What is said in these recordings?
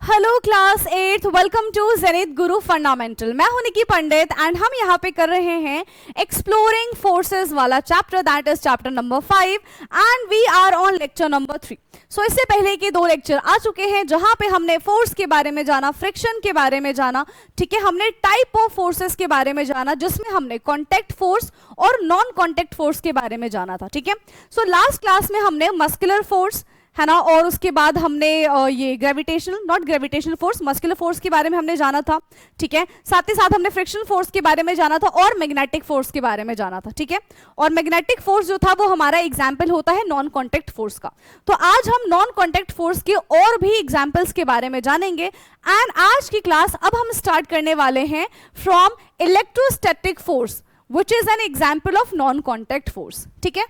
Hello class 8th, welcome to Zenith Guru Fundamental. मैं हूं निकी पंडित and हम यहाँ पे कर रहे हैं एक्सप्लोरिंग फोर्सेस वाला chapter, that is chapter number 5 and we are on lecture number 3। So इससे पहले के 2 लेक्चर आ चुके हैं जहां पे हमने फोर्स के बारे में जाना, फ्रिक्शन के बारे में जाना, ठीक है। हमने टाइप ऑफ फोर्सेस के बारे में जाना जिसमें हमने कॉन्टैक्ट फोर्स और नॉन कॉन्टैक्ट फोर्स के बारे में जाना था, ठीक है। सो लास्ट क्लास में हमने मस्कुलर फोर्स है ना, और उसके बाद हमने ये gravitational, not gravitational force, muscular force के बारे में हमने जाना था, ठीक है। साथ ही साथ हमने फ्रिक्शन फोर्स के बारे में जाना था और मैग्नेटिक फोर्स के बारे में जाना था, ठीक है। और मैग्नेटिक फोर्स जो था वो हमारा एग्जाम्पल होता है नॉन कॉन्टैक्ट फोर्स का। तो आज हम नॉन कॉन्टैक्ट फोर्स के और भी एग्जाम्पल्स के बारे में जानेंगे एंड आज की क्लास अब हम स्टार्ट करने वाले हैं from electrostatic force which is an example of non contact force, ठीक है।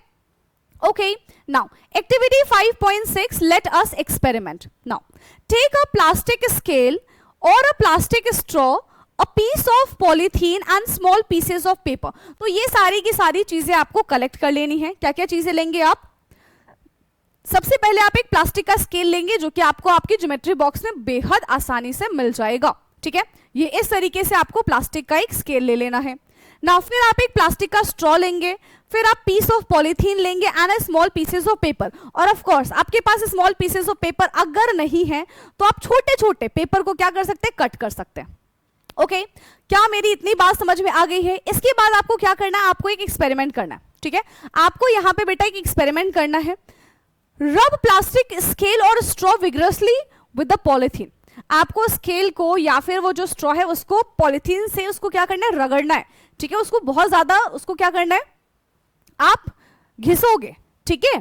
Okay, now activity 5.6, let us experiment. Now take a plastic scale or a plastic straw, a piece of polythene and small pieces of paper. तो ये सारी की सारी चीजें आपको collect कर लेनी है। क्या क्या चीजें लेंगे आप? सबसे पहले आप एक प्लास्टिक का स्केल लेंगे जो कि आपको आपकी ज्योमेट्री बॉक्स में बेहद आसानी से मिल जाएगा, ठीक है। ये इस तरीके से आपको प्लास्टिक का एक स्केल ले लेना है ना। फिर आप एक प्लास्टिक का स्ट्रॉ लेंगे, फिर आप पीस ऑफ पॉलीथीन लेंगे and small pieces of paper. और ऑफ कोर्स आपके पास स्मॉल पीसेस ऑफ पेपर अगर नहीं है तो आप छोटे छोटे पेपर को क्या कर सकते हैं, कट कर सकते हैं। ओके, क्या मेरी इतनी बात समझ में आ गई है? इसके बाद आपको क्या करना है, आपको एक एक्सपेरिमेंट करना है, ठीक है। आपको यहाँ पे बेटा एक एक्सपेरिमेंट करना है। रब प्लास्टिक स्केल और straw vigorously with the polythene. आपको स्केल को या फिर वो जो स्ट्रॉ है उसको पॉलीथीन से उसको क्या करना है, रगड़ना है, ठीक है। उसको बहुत ज्यादा उसको क्या करना है, आप घिसोगे, ठीक है।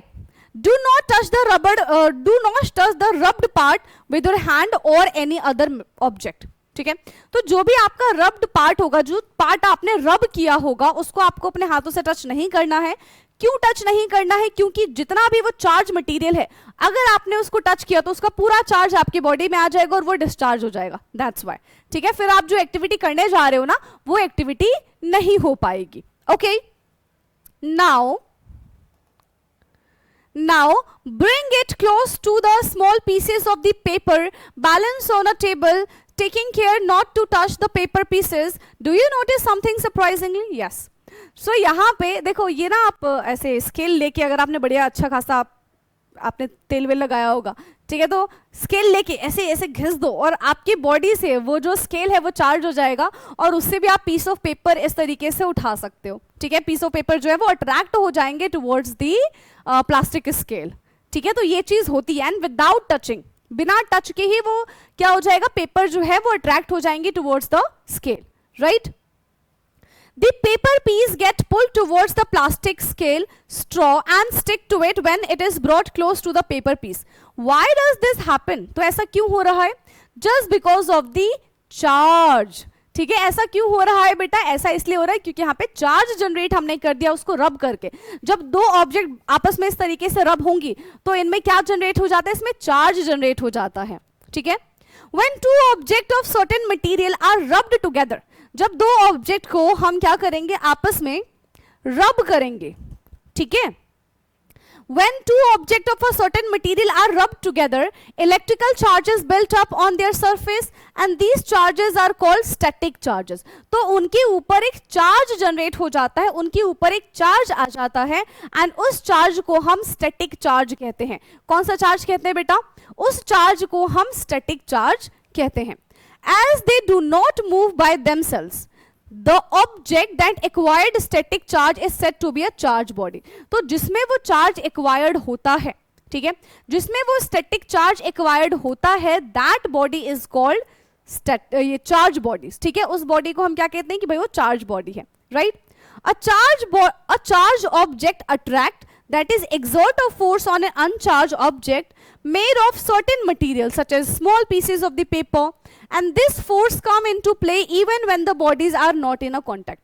Do not touch the rubbed part with your hand और एनी अदर ऑब्जेक्ट, ठीक है। तो जो भी आपका रब्ड पार्ट होगा, जो पार्ट आपने रब किया होगा, उसको आपको अपने हाथों से टच नहीं करना है। क्यों टच नहीं करना है? क्योंकि जितना भी वो चार्ज मटेरियल है, अगर आपने उसको टच किया तो उसका पूरा चार्ज आपकी बॉडी में आ जाएगा और वो डिस्चार्ज हो जाएगा, दैट्स व्हाई, ठीक है। फिर आप जो एक्टिविटी करने जा रहे हो ना, वो एक्टिविटी नहीं हो पाएगी। Okay, now bring it close to the small pieces of the paper, balance on a table, taking care not to touch the paper pieces. Do you notice something surprisingly? Yes. So यहाँ पे देखो, ये ना आप ऐसे scale लेके, अगर आपने बढ़िया अच्छा खासा आपने तेल वेल लगाया होगा, ठीक है, तो स्केल लेके ऐसे ऐसे घिस दो और आपकी बॉडी से वो जो स्केल है वो चार्ज हो जाएगा और उससे भी आप पीस ऑफ पेपर इस तरीके से उठा सकते हो, ठीक है। पीस ऑफ पेपर जो है वो अट्रैक्ट हो जाएंगे टुवर्ड्स दी प्लास्टिक स्केल, ठीक है। तो ये चीज होती है एंड विदाउट टचिंग, बिना टच के ही वो क्या हो जाएगा, पेपर जो है वो अट्रैक्ट हो जाएंगे towards the scale, right. The paper piece get pulled towards the plastic scale straw and stick to it when it is brought close to the paper piece. Why does this happen? तो ऐसा क्यों हो रहा है? Just because of the charge, ठीक है। ऐसा क्यों हो रहा है बेटा? ऐसा इसलिए हो रहा है क्योंकि यहाँ पे चार्ज जनरेट हमने कर दिया उसको रब करके। जब 2 ऑब्जेक्ट आपस में इस तरीके से रब होंगी तो इनमें क्या जनरेट हो जाता है, इसमें चार्ज जनरेट हो जाता है, ठीक है। When 2 objects of certain material are rubbed together, जब 2 ऑब्जेक्ट को हम क्या करेंगे, आपस में रब करेंगे, ठीक है। When 2 objects of a certain material are rubbed together, electrical charges built up on their surface and these charges are called static charges. तो उनके ऊपर एक चार्ज जनरेट हो जाता है, उनके ऊपर एक चार्ज आ जाता है एंड उस चार्ज को हम स्टैटिक चार्ज कहते हैं। कौन सा चार्ज कहते हैं बेटा? उस चार्ज को हम स्टैटिक चार्ज कहते हैं। As they do not move by themselves, the object that acquired static charge is said to be a charge body. तो जिसमें वो चार्ज acquired होता है, ठीक है, जिसमें वो static charge acquired होता है, that body is called ये चार्ज बॉडीज, ठीक है। उस बॉडी को हम क्या कहते हैं कि भाई वो चार्ज बॉडी है, right. A charge object attract, that is exert a force on an uncharged object made of certain material such as small pieces of the paper, and this force come into play even when the bodies are not in a contact.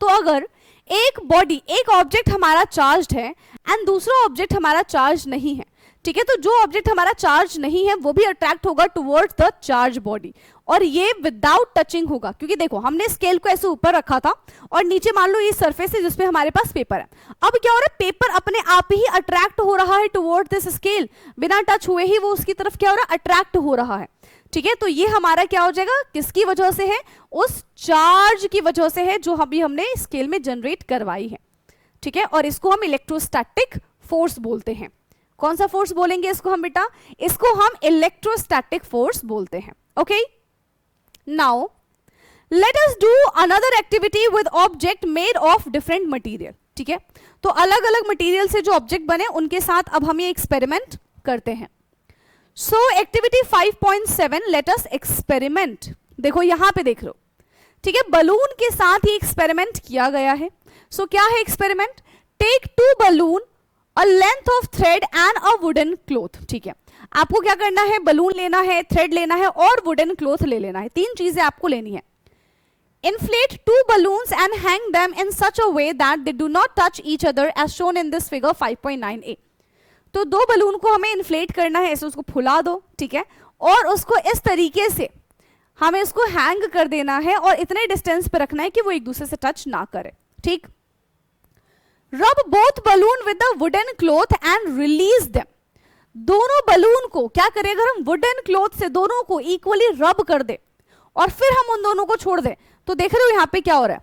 तो अगर एक body, एक object हमारा charged है and दूसरा object हमारा charge नहीं है, ठीक है, तो जो ऑब्जेक्ट हमारा चार्ज नहीं है वो भी अट्रैक्ट होगा टुवर्ड्स द चार्ज बॉडी और ये विदाउट टचिंग होगा। क्योंकि देखो हमने स्केल को ऐसे ऊपर रखा था और नीचे मान लो ये सरफेस है जिसपे हमारे पास पेपर है। अब क्या हो रहा है, पेपर अपने आप ही अट्रैक्ट हो रहा है टुवर्ड्स दिस स्केल, बिना टच हुए ही वो उसकी तरफ क्या हो रहा है, अट्रैक्ट हो रहा है। ठीक है, तो ये हमारा क्या हो जाएगा, किसकी वजह से है, उस चार्ज की वजह से है जो अभी हमने स्केल में जनरेट करवाई है। ठीक है, और इसको हम इलेक्ट्रोस्टैटिक फोर्स बोलते हैं। कौन सा फोर्स बोलेंगे इसको हम बेटा, इसको हम इलेक्ट्रोस्टैटिक फोर्स बोलते हैं। Okay, now let us do another activity with object made of different material. ठीक है, तो अलग अलग मटेरियल से जो ऑब्जेक्ट बने उनके साथ अब हम ये एक्सपेरिमेंट करते हैं। सो एक्टिविटी 5.7 लेट अस एक्सपेरिमेंट। देखो यहां पे देख लो, ठीक है, बलून के साथ ही एक्सपेरिमेंट किया गया है। सो क्या है experiment, take 2 balloon, a length of thread and a wooden cloth. ठीक है, आपको क्या करना है, बलून लेना है, थ्रेड लेना है और वुडन क्लॉथ ले लेना है, 3 चीजें आपको लेनी है। Inflate 2 balloons and hang them in such a way that they do not touch each other as shown in this figure 5.9a। तो 2 बलून को हमें इन्फ्लेट करना है, ऐसे उसको फुला दो, ठीक है, और उसको इस तरीके से हमें उसको हैंग कर देना है और इतने डिस्टेंस पे रखना है कि वो एक दूसरे से टच ना करे। ठीक, रब both balloon with the wooden cloth and release them. दोनों बलून को क्या करें, अगर हम वुडन क्लॉथ से दोनों को इक्वली रब कर दे और फिर हम उन दोनों को छोड़ दें, तो देख रहे हो यहां पे क्या हो रहा है,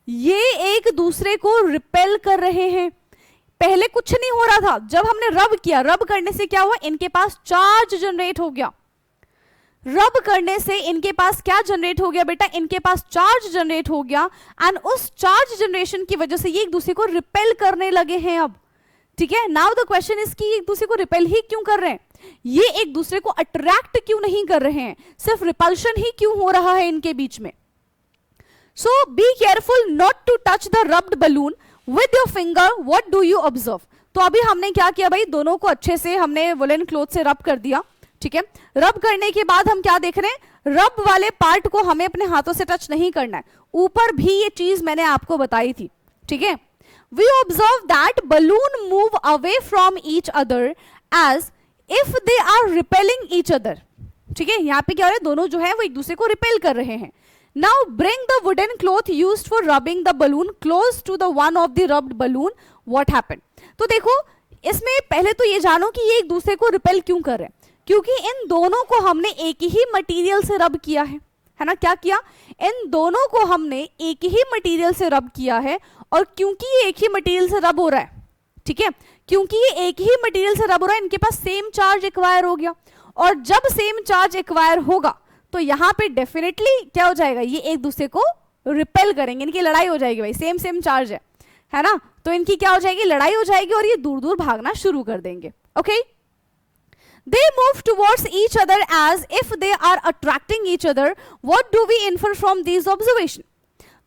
ये एक दूसरे को रिपेल कर रहे हैं। पहले कुछ नहीं हो रहा था, जब हमने रब किया, रब करने से क्या हुआ, इनके पास चार्ज जनरेट हो गया। रब करने से इनके पास क्या जनरेट हो गया बेटा, इनके पास चार्ज जनरेट हो गया एंड उस चार्ज जनरेशन की वजह से ये एक दूसरे को रिपेल करने लगे हैं अब। ठीक है, नाउ द क्वेश्चन इज कि एक दूसरे को रिपेल ही क्यों कर रहे हैं, ये एक दूसरे को अट्रैक्ट क्यों नहीं कर रहे हैं, सिर्फ रिपल्शन ही क्यों हो रहा है इनके बीच में। So be careful not to touch the rubbed balloon with your finger. What do you observe? तो अभी हमने क्या किया भाई, दोनों को अच्छे से हमने वुलन क्लॉथ से रब कर दिया। ठीक है, रब करने के बाद हम क्या देख रहे हैं, रब वाले पार्ट को हमें अपने हाथों से टच नहीं करना है, ऊपर भी ये चीज मैंने आपको बताई थी। ठीक है, we observe that balloon move away from each other as if they are repelling each other। ठीक है, यहाँ पे क्या हो रहा है, दोनों जो है वो एक दूसरे को रिपेल कर रहे हैं। Now bring the wooden cloth used for rubbing the balloon close to the one of the rubbed balloon. What happened? तो देखो इसमें पहले तो ये जानो कि ये एक दूसरे को रिपेल क्यों कर रहे हैं, क्योंकि इन दोनों को हमने एक ही मटेरियल से रब किया है ना, क्या किया, इन दोनों को हमने एक ही मटेरियल से रब किया है। और क्योंकि ये एक ही मटेरियल से रब हो रहा है, ठीक है, क्योंकि ये एक ही मटेरियल से रब हो रहा है, इनके पास सेम चार्ज एक्वायर हो गया, और जब सेम चार्ज एक्वायर होगा तो यहां पे डेफिनेटली क्या हो जाएगा, ये एक दूसरे को रिपेल करेंगे, इनकी लड़ाई हो जाएगी, भाई सेम सेम चार्ज है ना, तो इनकी क्या हो जाएगी, लड़ाई हो जाएगी और ये दूर दूर भागना शुरू कर देंगे। Okay, they move towards each other as if they are attracting each other. What do we infer from this observation?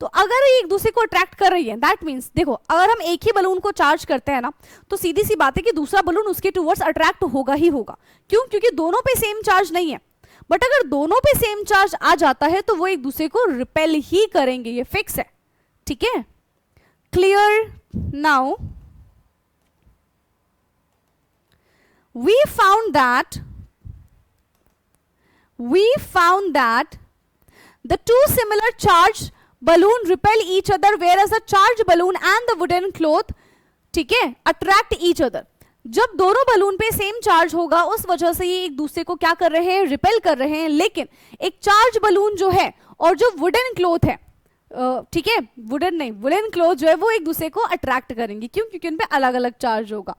तो अगर ये एक दूसरे को अट्रैक्ट कर रही है, दैट मीन्स देखो अगर हम एक ही बलून को चार्ज करते हैं ना, तो सीधी सी बात है कि दूसरा बलून उसके टुवर्ड्स अट्रैक्ट होगा ही होगा। क्यों? क्योंकि दोनों पे सेम चार्ज नहीं है। बट अगर दोनों पे सेम चार्ज आ जाता है तो वो एक दूसरे को रिपेल ही करेंगे, ये फिक्स है। ठीक है, clear? Now we found that the two similar charged balloon repel each other, whereas the charged balloon and the wooden cloth, ठीक है, attract each other। जब दोनों बलून पे सेम चार्ज होगा उस वजह से ये एक दूसरे को क्या कर रहे हैं, रिपेल कर रहे हैं। लेकिन एक चार्ज बलून जो है और जो वुडन क्लॉथ है, ठीक है, वुडन नहीं, वुलन क्लॉथ जो है वो एक दूसरे को अट्रैक्ट करेंगे। क्यों? क्योंकि उन पे अलग अलग चार्ज होगा।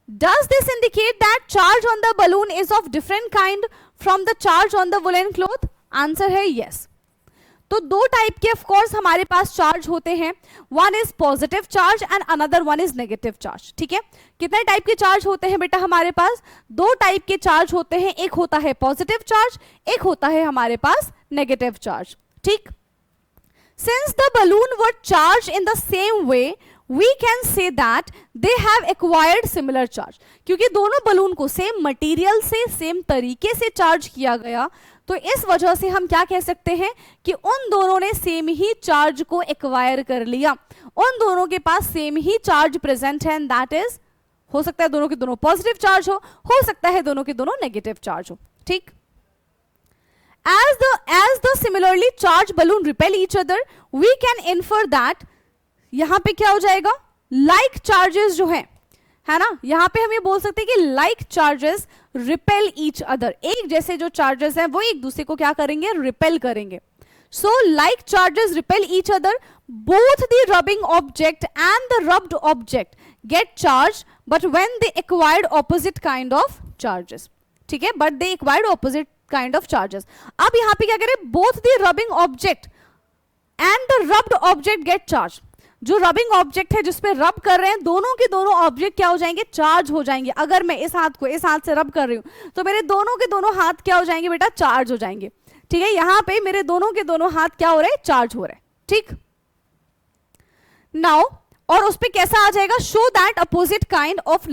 Does this indicate that charge on the balloon is of different kind from the charge on the woolen cloth? Answer है yes। तो दो टाइप के ऑफ कोर्स हमारे पास चार्ज होते हैं, one is positive charge and another one is negative charge. ठीक है, कितने टाइप के चार्ज होते हैं बेटा हमारे पास? दो टाइप के चार्ज होते हैं, एक होता है पॉजिटिव चार्ज, एक होता है हमारे पास नेगेटिव चार्ज। ठीक, since the balloon were charge in the same way we can say that they have acquired similar charge। क्योंकि दोनों बलून को सेम मटेरियल से सेम तरीके से चार्ज किया गया, तो इस वजह से हम क्या कह सकते हैं कि उन दोनों ने सेम ही चार्ज को एक्वायर कर लिया, उन दोनों के पास सेम ही चार्ज प्रेजेंट है, एंड दैट इज, हो सकता है दोनों के दोनों पॉजिटिव चार्ज हो सकता है दोनों के दोनों नेगेटिव चार्ज हो। ठीक, as the similarly charged balloon repel each other, we can infer that, यहां पे क्या हो जाएगा, लाइक चार्जेस जो है ना, यहां पे हम ये बोल सकते हैं कि like charges repel each other, एक जैसे जो चार्जेस हैं वो एक दूसरे को क्या करेंगे, रिपेल करेंगे. So like charges repel each other, both the rubbing object and the rubbed object get charged, but when they acquired opposite kind of charges. ठीक है, but they acquired opposite kind of charges. अब यहाँ पे क्या करें, both the rubbing object and the rubbed object get charged. जो rubbing object है जिसपे रब कर रहे हैं, दोनों के दोनों ऑब्जेक्ट क्या हो जाएंगे, चार्ज हो जाएंगे. अगर मैं इस हाथ को इस हाथ से रब कर रही हूं तो मेरे दोनों के दोनों हाथ क्या हो जाएंगे बेटा, चार्ज हो जाएंगे. ठीक है, यहां पे मेरे दोनों के दोनों हाथ क्या हो रहे हैं, चार्ज हो रहे हैं. ठीक, नाउ और उस पे कैसा आ जाएगा, show that opposite kind of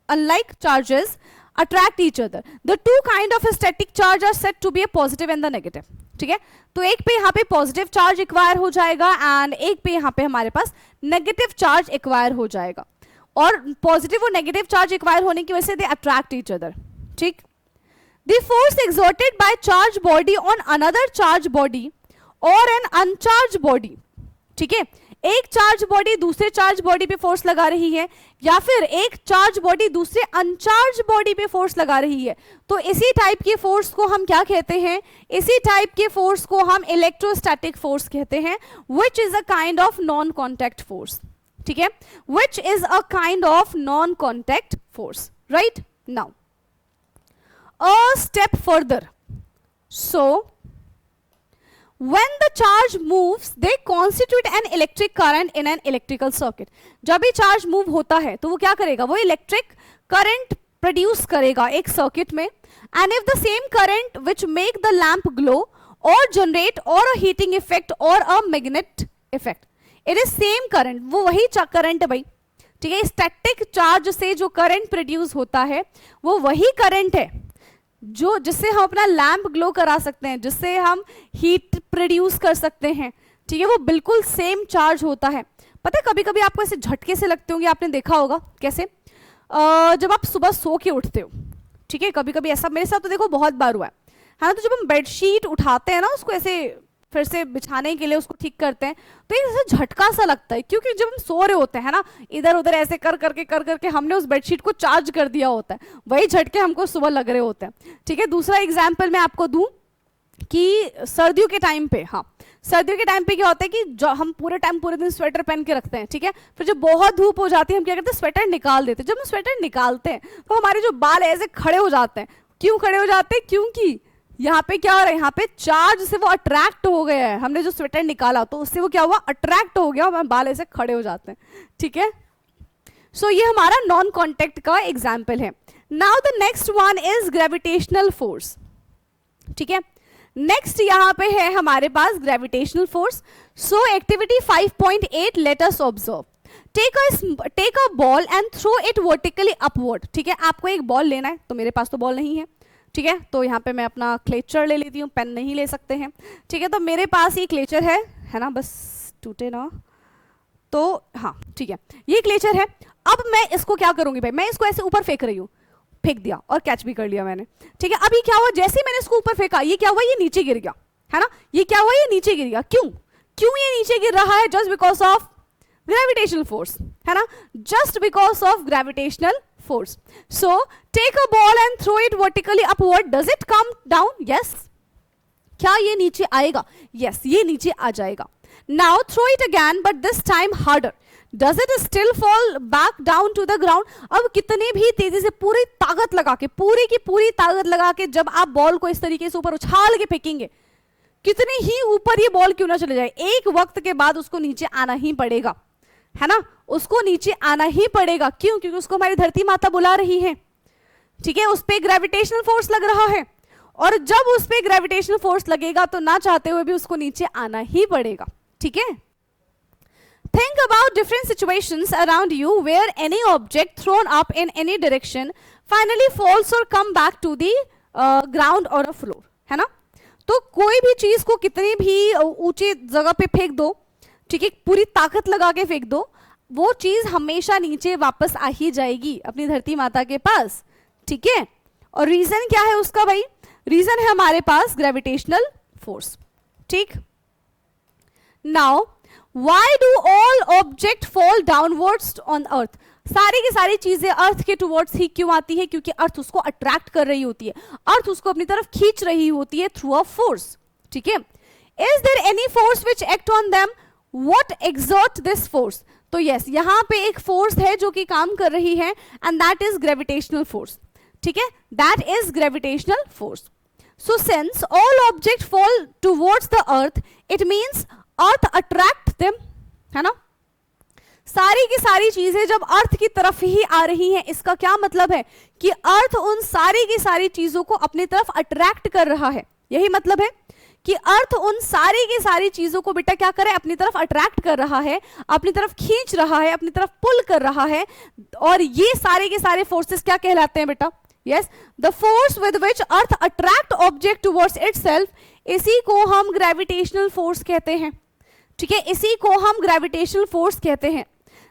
unlike charges attract each other. The two kind of static charge are set to be a positive and the negative. ठीक है, तो एक पे यहाँ पे पॉजिटिव चार्ज एक्वायर हो जाएगा एंड एक पे यहाँ पे हमारे पास नेगेटिव चार्ज एक्वायर हो जाएगा. और पॉजिटिव और नेगेटिव चार्ज एक्वायर होने की वजह से दे अट्रैक्ट ईच अदर. ठीक, the force exerted by charged body on another charged body or an uncharged body. ठीक है, एक चार्ज बॉडी दूसरे चार्ज बॉडी पे फोर्स लगा रही है या फिर एक चार्ज बॉडी दूसरे अनचार्ज बॉडी पे फोर्स लगा रही है, तो इसी टाइप की फोर्स को हम क्या कहते हैं, इसी टाइप के फोर्स को हम इलेक्ट्रोस्टैटिक फोर्स कहते हैं, which is a kind of non contact force. ठीक है, which is a kind of non contact force. Right now a step further. So when the charge moves they constitute an electric current in an electrical circuit. जब भी charge move होता है तो वो क्या करेगा, वो इलेक्ट्रिक करंट प्रोड्यूस करेगा एक सर्किट में. and if the same current which make the lamp glow or generate or a heating effect or a magnet effect, it is same current, वो वही करंट है भाई. ठीक है, स्टैटिक चार्ज से जो करंट प्रोड्यूस होता है वो वही करंट है जो जिससे हम अपना लैंप ग्लो करा सकते हैं, जिससे हम हीट प्रोड्यूस कर सकते हैं. ठीक है, वो बिल्कुल सेम चार्ज होता है. पता है कभी कभी आपको ऐसे झटके से लगते होंगे, आपने देखा होगा कैसे, जब आप सुबह सो के उठते हो. ठीक है, कभी कभी ऐसा मेरे साथ तो देखो बहुत बार हुआ है ना. तो जब हम बेडशीट उठाते हैं ना, उसको ऐसे फिर से बिछाने के लिए उसको ठीक करते हैं, तो एक ऐसा झटका सा लगता है, क्योंकि जब हम सो रहे होते हैं ना, इधर उधर ऐसे कर करके हमने उस बेडशीट को चार्ज कर दिया होता है, वही झटके हमको सुबह लग रहे होते हैं. ठीक है, दूसरा एग्जाम्पल मैं आपको दूं कि सर्दियों के टाइम पे, हाँ सर्दियों के टाइम पे क्या होता है कि जो हम पूरे दिन स्वेटर पहन के रखते हैं. ठीक है, फिर जब बहुत धूप हो जाती है हम क्या करते हैं, स्वेटर निकाल देते हैं. जब हम स्वेटर निकालते हैं तो हमारे जो बाल ऐसे खड़े हो जाते हैं. क्यों खड़े हो जाते हैं, क्योंकि यहाँ पे क्या हो रहा है, यहाँ पे चार्ज से वो अट्रैक्ट हो गया है. हमने जो स्वेटर निकाला तो उससे वो क्या हुआ, अट्रैक्ट हो गया, हमारे बाल ऐसे खड़े हो जाते हैं. ठीक है, सो ये हमारा नॉन कॉन्टेक्ट का एग्जाम्पल है. Now the next one is gravitational force. ठीक है, नेक्स्ट यहाँ पे है हमारे पास gravitational force. So activity 5.8 let us observe. Take a ball and throw it vertically upward. ठीक है, आपको एक बॉल लेना है, तो मेरे पास तो बॉल नहीं है. ठीक है, तो यहाँ पे मैं अपना क्लेचर ले लेती हूँ, पेन नहीं ले सकते हैं. ठीक है, तो मेरे पास ये क्लेचर है ना, बस टूटे ना, तो हाँ ठीक है, ये क्लेचर है. अब मैं इसको क्या करूंगी भाई, मैं इसको ऐसे ऊपर फेंक रही हूँ, फेंक दिया और कैच भी कर लिया मैंने. ठीक है, अभी क्या हुआ, जैसे ही मैंने इसको ऊपर फेंका, ये क्या हुआ, ये नीचे गिर गया है ना. ये क्या हुआ, ये नीचे गिर गया. क्यों ये नीचे गिर रहा है, just because of gravitational force, है ना, just because of gravitational force. So take a ball and throw it vertically upward. Does it come down? Yes. क्या ये नीचे आएगा? Yes, ये नीचे आ जाएगा. Now throw it again, but this time harder. Does it still fall back down to the ground? अब कितने भी तेजी से पूरी ताकत लगा के, पूरी की पूरी ताकत लगा के जब आप बॉल को इस तरीके से ऊपर उछाल के फेंकेंगे, कितने ही ऊपर ये बॉल क्यों ना चले जाए, एक वक्त के बाद उसको नीचे आना ही पड़ेगा, है ना, उसको नीचे आना ही पड़ेगा. क्यों, क्योंकि उसको हमारी धरती माता बुला रही है. ठीक है, उस पे ग्रेविटेशनल फोर्स लग रहा है, और जब उस पे ग्रेविटेशनल फोर्स लगेगा तो ना चाहते हुए भी उसको नीचे आना ही पड़ेगा. ठीक है, think about different situations around you where any object thrown up in any direction finally falls और come back to the ground और अ फ्लोर. है ना, तो कोई भी चीज को कितनी भी ऊंची जगह पे फेंक दो, ठीक है, पूरी ताकत लगा के फेंक दो, वो चीज हमेशा नीचे वापस आ ही जाएगी अपनी धरती माता के पास. ठीक है, और रीजन क्या है उसका भाई, रीजन है हमारे पास ग्रेविटेशनल फोर्स. ठीक, now why do all object fall downwards on earth. सारी की सारी चीजें अर्थ के टुवर्ड्स ही क्यों आती है? क्योंकि अर्थ उसको अट्रैक्ट कर रही होती है, अर्थ उसको अपनी तरफ खींच रही होती है थ्रू अ फोर्स, ठीक है। Is there any force which act on them? What exert this force? तो यस, यहां पे एक फोर्स है जो कि काम कर रही है, and that is gravitational force, ठीक है, that is gravitational force. So since all object fall towards the earth, it means earth attract them, है ना। सारी की सारी चीजें जब अर्थ की तरफ ही आ रही हैं, इसका क्या मतलब है कि अर्थ उन सारी की सारी चीजों को अपनी तरफ अट्रैक्ट कर रहा है। यही मतलब है कि अर्थ उन सारी की सारी चीजों को बेटा क्या करे, अपनी तरफ अट्रैक्ट कर रहा है, अपनी तरफ खींच रहा है, अपनी तरफ पुल कर रहा है। और ये सारे के सारे फोर्सेस क्या कहलाते हैं बेटा? Yes, the force with which earth attract object towards itself, इसी को हम ग्रेविटेशनल फोर्स कहते हैं, ठीक है, इसी को हम ग्रेविटेशनल फोर्स कहते हैं।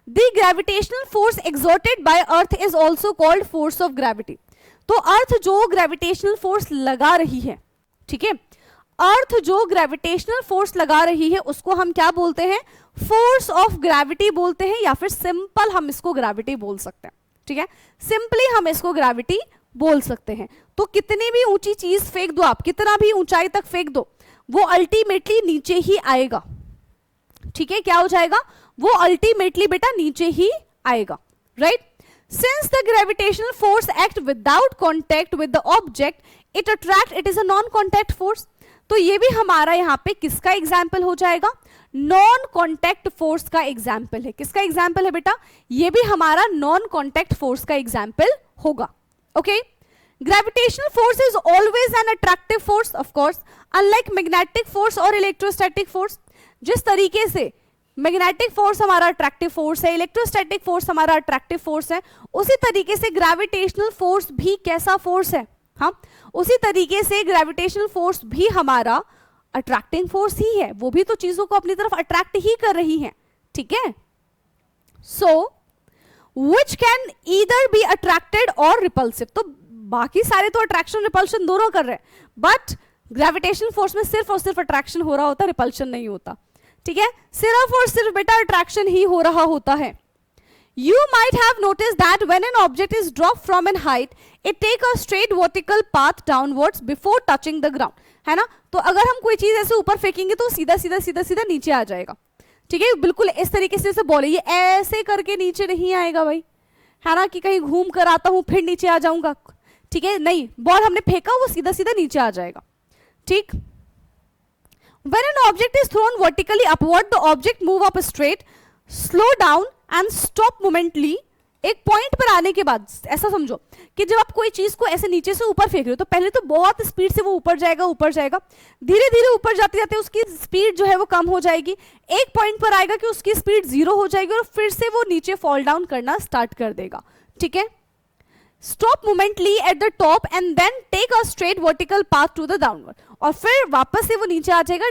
The gravitational force exerted by earth is also called force of gravity. तो अर्थ जो ग्रेविटेशनल फोर्स लगा रही है, ठीक है, अर्थ जो ग्रेविटेशनल फोर्स लगा रही है उसको हम क्या बोलते हैं? फोर्स ऑफ ग्रेविटी बोलते हैं, या फिर सिंपल हम इसको ग्रेविटी बोल सकते हैं, ठीक है, सिंपली हम इसको ग्रेविटी बोल सकते हैं। तो कितनी भी ऊंची चीज फेंक दो आप, कितना भी ऊंचाई तक फेंक दो, वो अल्टीमेटली नीचे ही आएगा, ठीक है, क्या हो जाएगा? वो अल्टीमेटली बेटा नीचे ही आएगा, right. Since the gravitational force act without contact with the object it attract, it is a non contact force. तो ये भी हमारा यहाँ पे किसका एग्जाम्पल हो जाएगा? नॉन कॉन्टैक्ट फोर्स का एग्जाम्पल है। किसका एग्जाम्पल है बेटा? ये भी हमारा नॉन कॉन्टैक्ट फोर्स का एग्जाम्पल होगा, okay. Gravitational force is always an attractive force, of course, unlike magnetic force और इलेक्ट्रोस्टैटिक फोर्स। जिस तरीके से मैग्नेटिक फोर्स हमारा अट्रैक्टिव फोर्स है, इलेक्ट्रोस्टैटिक फोर्स हमारा अट्रैक्टिव फोर्स है, उसी तरीके से ग्रेविटेशनल फोर्स भी कैसा फोर्स है? हाँ, उसी तरीके से ग्रेविटेशनल फोर्स भी हमारा अट्रैक्टिंग फोर्स ही है, वो भी तो चीजों को अपनी तरफ अट्रैक्ट ही कर रही है, ठीक है। So which can either be attracted और रिपल्सिव, तो बाकी सारे तो अट्रैक्शन रिपल्शन दोनों कर रहे हैं, बट ग्रेविटेशनल फोर्स में सिर्फ और सिर्फ अट्रैक्शन हो रहा होता है, रिपल्शन नहीं होता, ठीक है, सिर्फ और सिर्फ बेटा अट्रैक्शन ही हो रहा होता है। You might have noticed that when an object is dropped from an height, it take a straight vertical path downwards before touching the ground, है ना। तो अगर हम कोई चीज ऐसे ऊपर फेंकेंगे तो सीधा सीधा सीधा सीधा नीचे आ जाएगा, ठीक है, बिल्कुल इस तरीके से जैसे बॉल है, ये ऐसे करके नीचे नहीं आएगा भाई, है ना, कि कहीं घूम कर आता हूं फिर नीचे आ जाऊंगा, ठीक है, नहीं, बॉल हमने फेंका वो सीधा सीधा नीचे आ जाएगा, ठीक। When an object is thrown vertically upward, the object move up straight, slow down and stop momently। एक पॉइंट पर आने के बाद ऐसा समझो कि जब आप कोई चीज को ऐसे नीचे से ऊपर फेंक रहे हो तो पहले तो बहुत स्पीड से वो ऊपर जाएगा, धीरे धीरे ऊपर जाते जाते उसकी स्पीड जो है वो कम हो जाएगी, एक पॉइंट पर आएगा कि उसकी स्पीड 0 हो जाएगी और फिर से वो नीचे फॉल डाउन करना स्टार्ट कर देगा, ठीक है। Stop momentarily at the top and then take a straight vertical path to the downward, और फिर वापस से वो नीचे आ जाएगा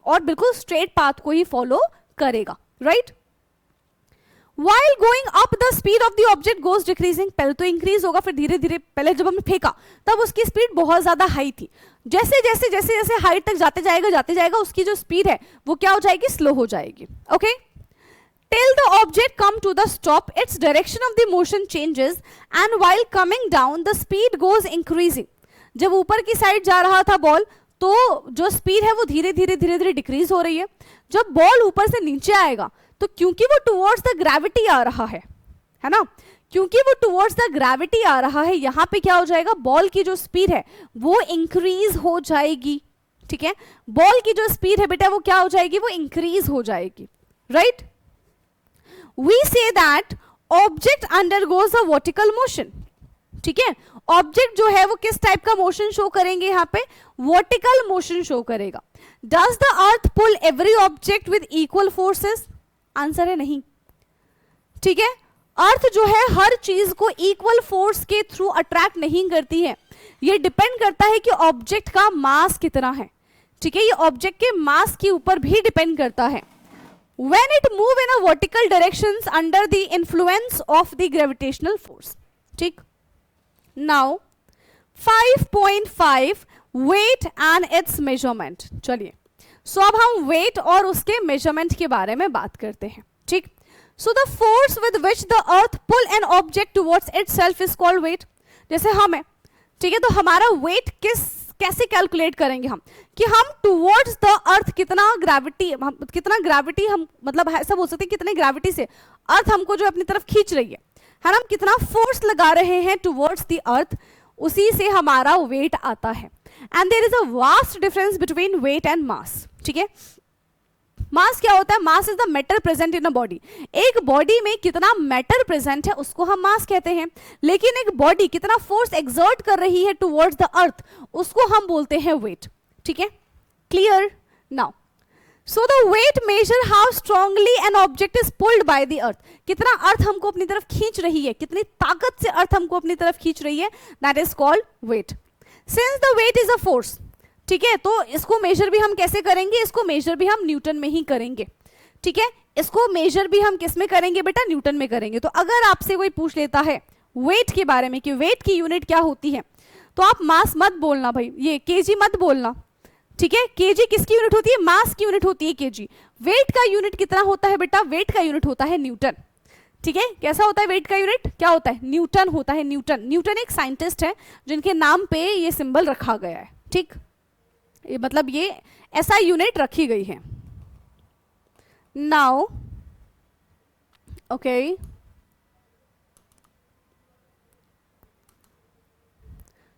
और बिल्कुल स्ट्रेट पाथ को ही फॉलो करेगा, right. While going up, the speed of the object goes decreasing। पहले तो इंक्रीज होगा फिर धीरे धीरे, पहले जब हमने फेंका तब उसकी स्पीड बहुत ज्यादा हाई थी, जैसे जैसे जैसे जैसे हाइट तक जाते जाएगा उसकी जो स्पीड है वो क्या हो जाएगी? स्लो हो जाएगी, okay. Till the object come to the stop, its direction of the motion changes and while coming down the speed goes increasing। जब ऊपर की साइड जा रहा था बॉल तो जो स्पीड है वो धीरे धीरे डिक्रीज हो रही है, जब बॉल ऊपर से नीचे आएगा तो क्योंकि वो टुवर्ड्स द ग्रेविटी आ रहा है ना, क्योंकि वो टुवर्ड्स द ग्रेविटी आ रहा है, यहां पे क्या हो जाएगा? बॉल की जो स्पीड है वो इंक्रीज हो जाएगी, ठीक है, बॉल की जो स्पीड है बेटा वो क्या हो जाएगी? वो इंक्रीज हो जाएगी, right. We say that object undergoes a vertical motion, ठीक है, ऑब्जेक्ट जो है वो किस टाइप का मोशन शो करेंगे? यहाँ पे वर्टिकल मोशन शो करेगा। Does the earth pull every object with equal forces? Answer है नहीं, ठीक है, अर्थ जो है हर चीज को इक्वल फोर्स के थ्रू अट्रैक्ट नहीं करती है, ये डिपेंड करता है कि ऑब्जेक्ट का मास कितना है, ठीक है, ये ऑब्जेक्ट के मास के ऊपर भी डिपेंड करता है। When it move in a vertical directions under the influence of the gravitational force, ठीक। Now 5.5 weight and its measurement। चलिए, सो अब हम वेट और उसके मेजरमेंट के बारे में बात करते हैं, ठीक। So the force with which the earth pull an object towards itself is called weight. जैसे हम है, ठीक है, तो हमारा वेट कैसे कैलकुलेट करेंगे हम, कि हम टुवर्ड्स द अर्थ कितना ग्रेविटी हम मतलब ऐसा बोल सकते हैं कितने ग्रेविटी से अर्थ हमको जो अपनी तरफ खींच रही है ना, हम कितना फोर्स लगा रहे हैं टुवर्ड्स द अर्थ, उसी से हमारा वेट आता है. And there is a vast difference between weight and mass. ठीक है, मास क्या होता है? Mass is the matter present in a body. एक बॉडी में कितना मैटर प्रेजेंट है उसको हम मास कहते हैं, लेकिन एक बॉडी कितना फोर्स एक्सर्ट कर रही है टुवर्ड्स द अर्थ उसको हम बोलते हैं वेट. ठीक है, clear now. So the weight measure how strongly an object is pulled by the earth. कितना अर्थ हमको अपनी तरफ खींच रही है, कितनी ताकत से अर्थ हमको अपनी तरफ खींच रही है, that is called weight. Since the weight is a force, ठीक है, तो इसको मेजर भी हम कैसे करेंगे? इसको मेजर भी हम न्यूटन में ही करेंगे. ठीक है, इसको मेजर भी हम किस में करेंगे बेटा? न्यूटन में करेंगे. तो अगर आपसे कोई पूछ लेता है वेट के बारे में कि वेट की यूनिट क्या होती है, तो आप मास मत बोलना भाई, ये केजी मत बोलना. ठीक है, केजी किसकी यूनिट होती है? मास की यूनिट होती है केजी. वेट का यूनिट कितना होता है बेटा? वेट का यूनिट होता है न्यूटन. ठीक है, कैसा होता है वेट का यूनिट? क्या होता है? न्यूटन होता है. न्यूटन एक साइंटिस्ट है जिनके नाम पे ये सिंबल रखा गया है. ठीक, ये मतलब ये ऐसा यूनिट रखी गई है. नाउ ओके,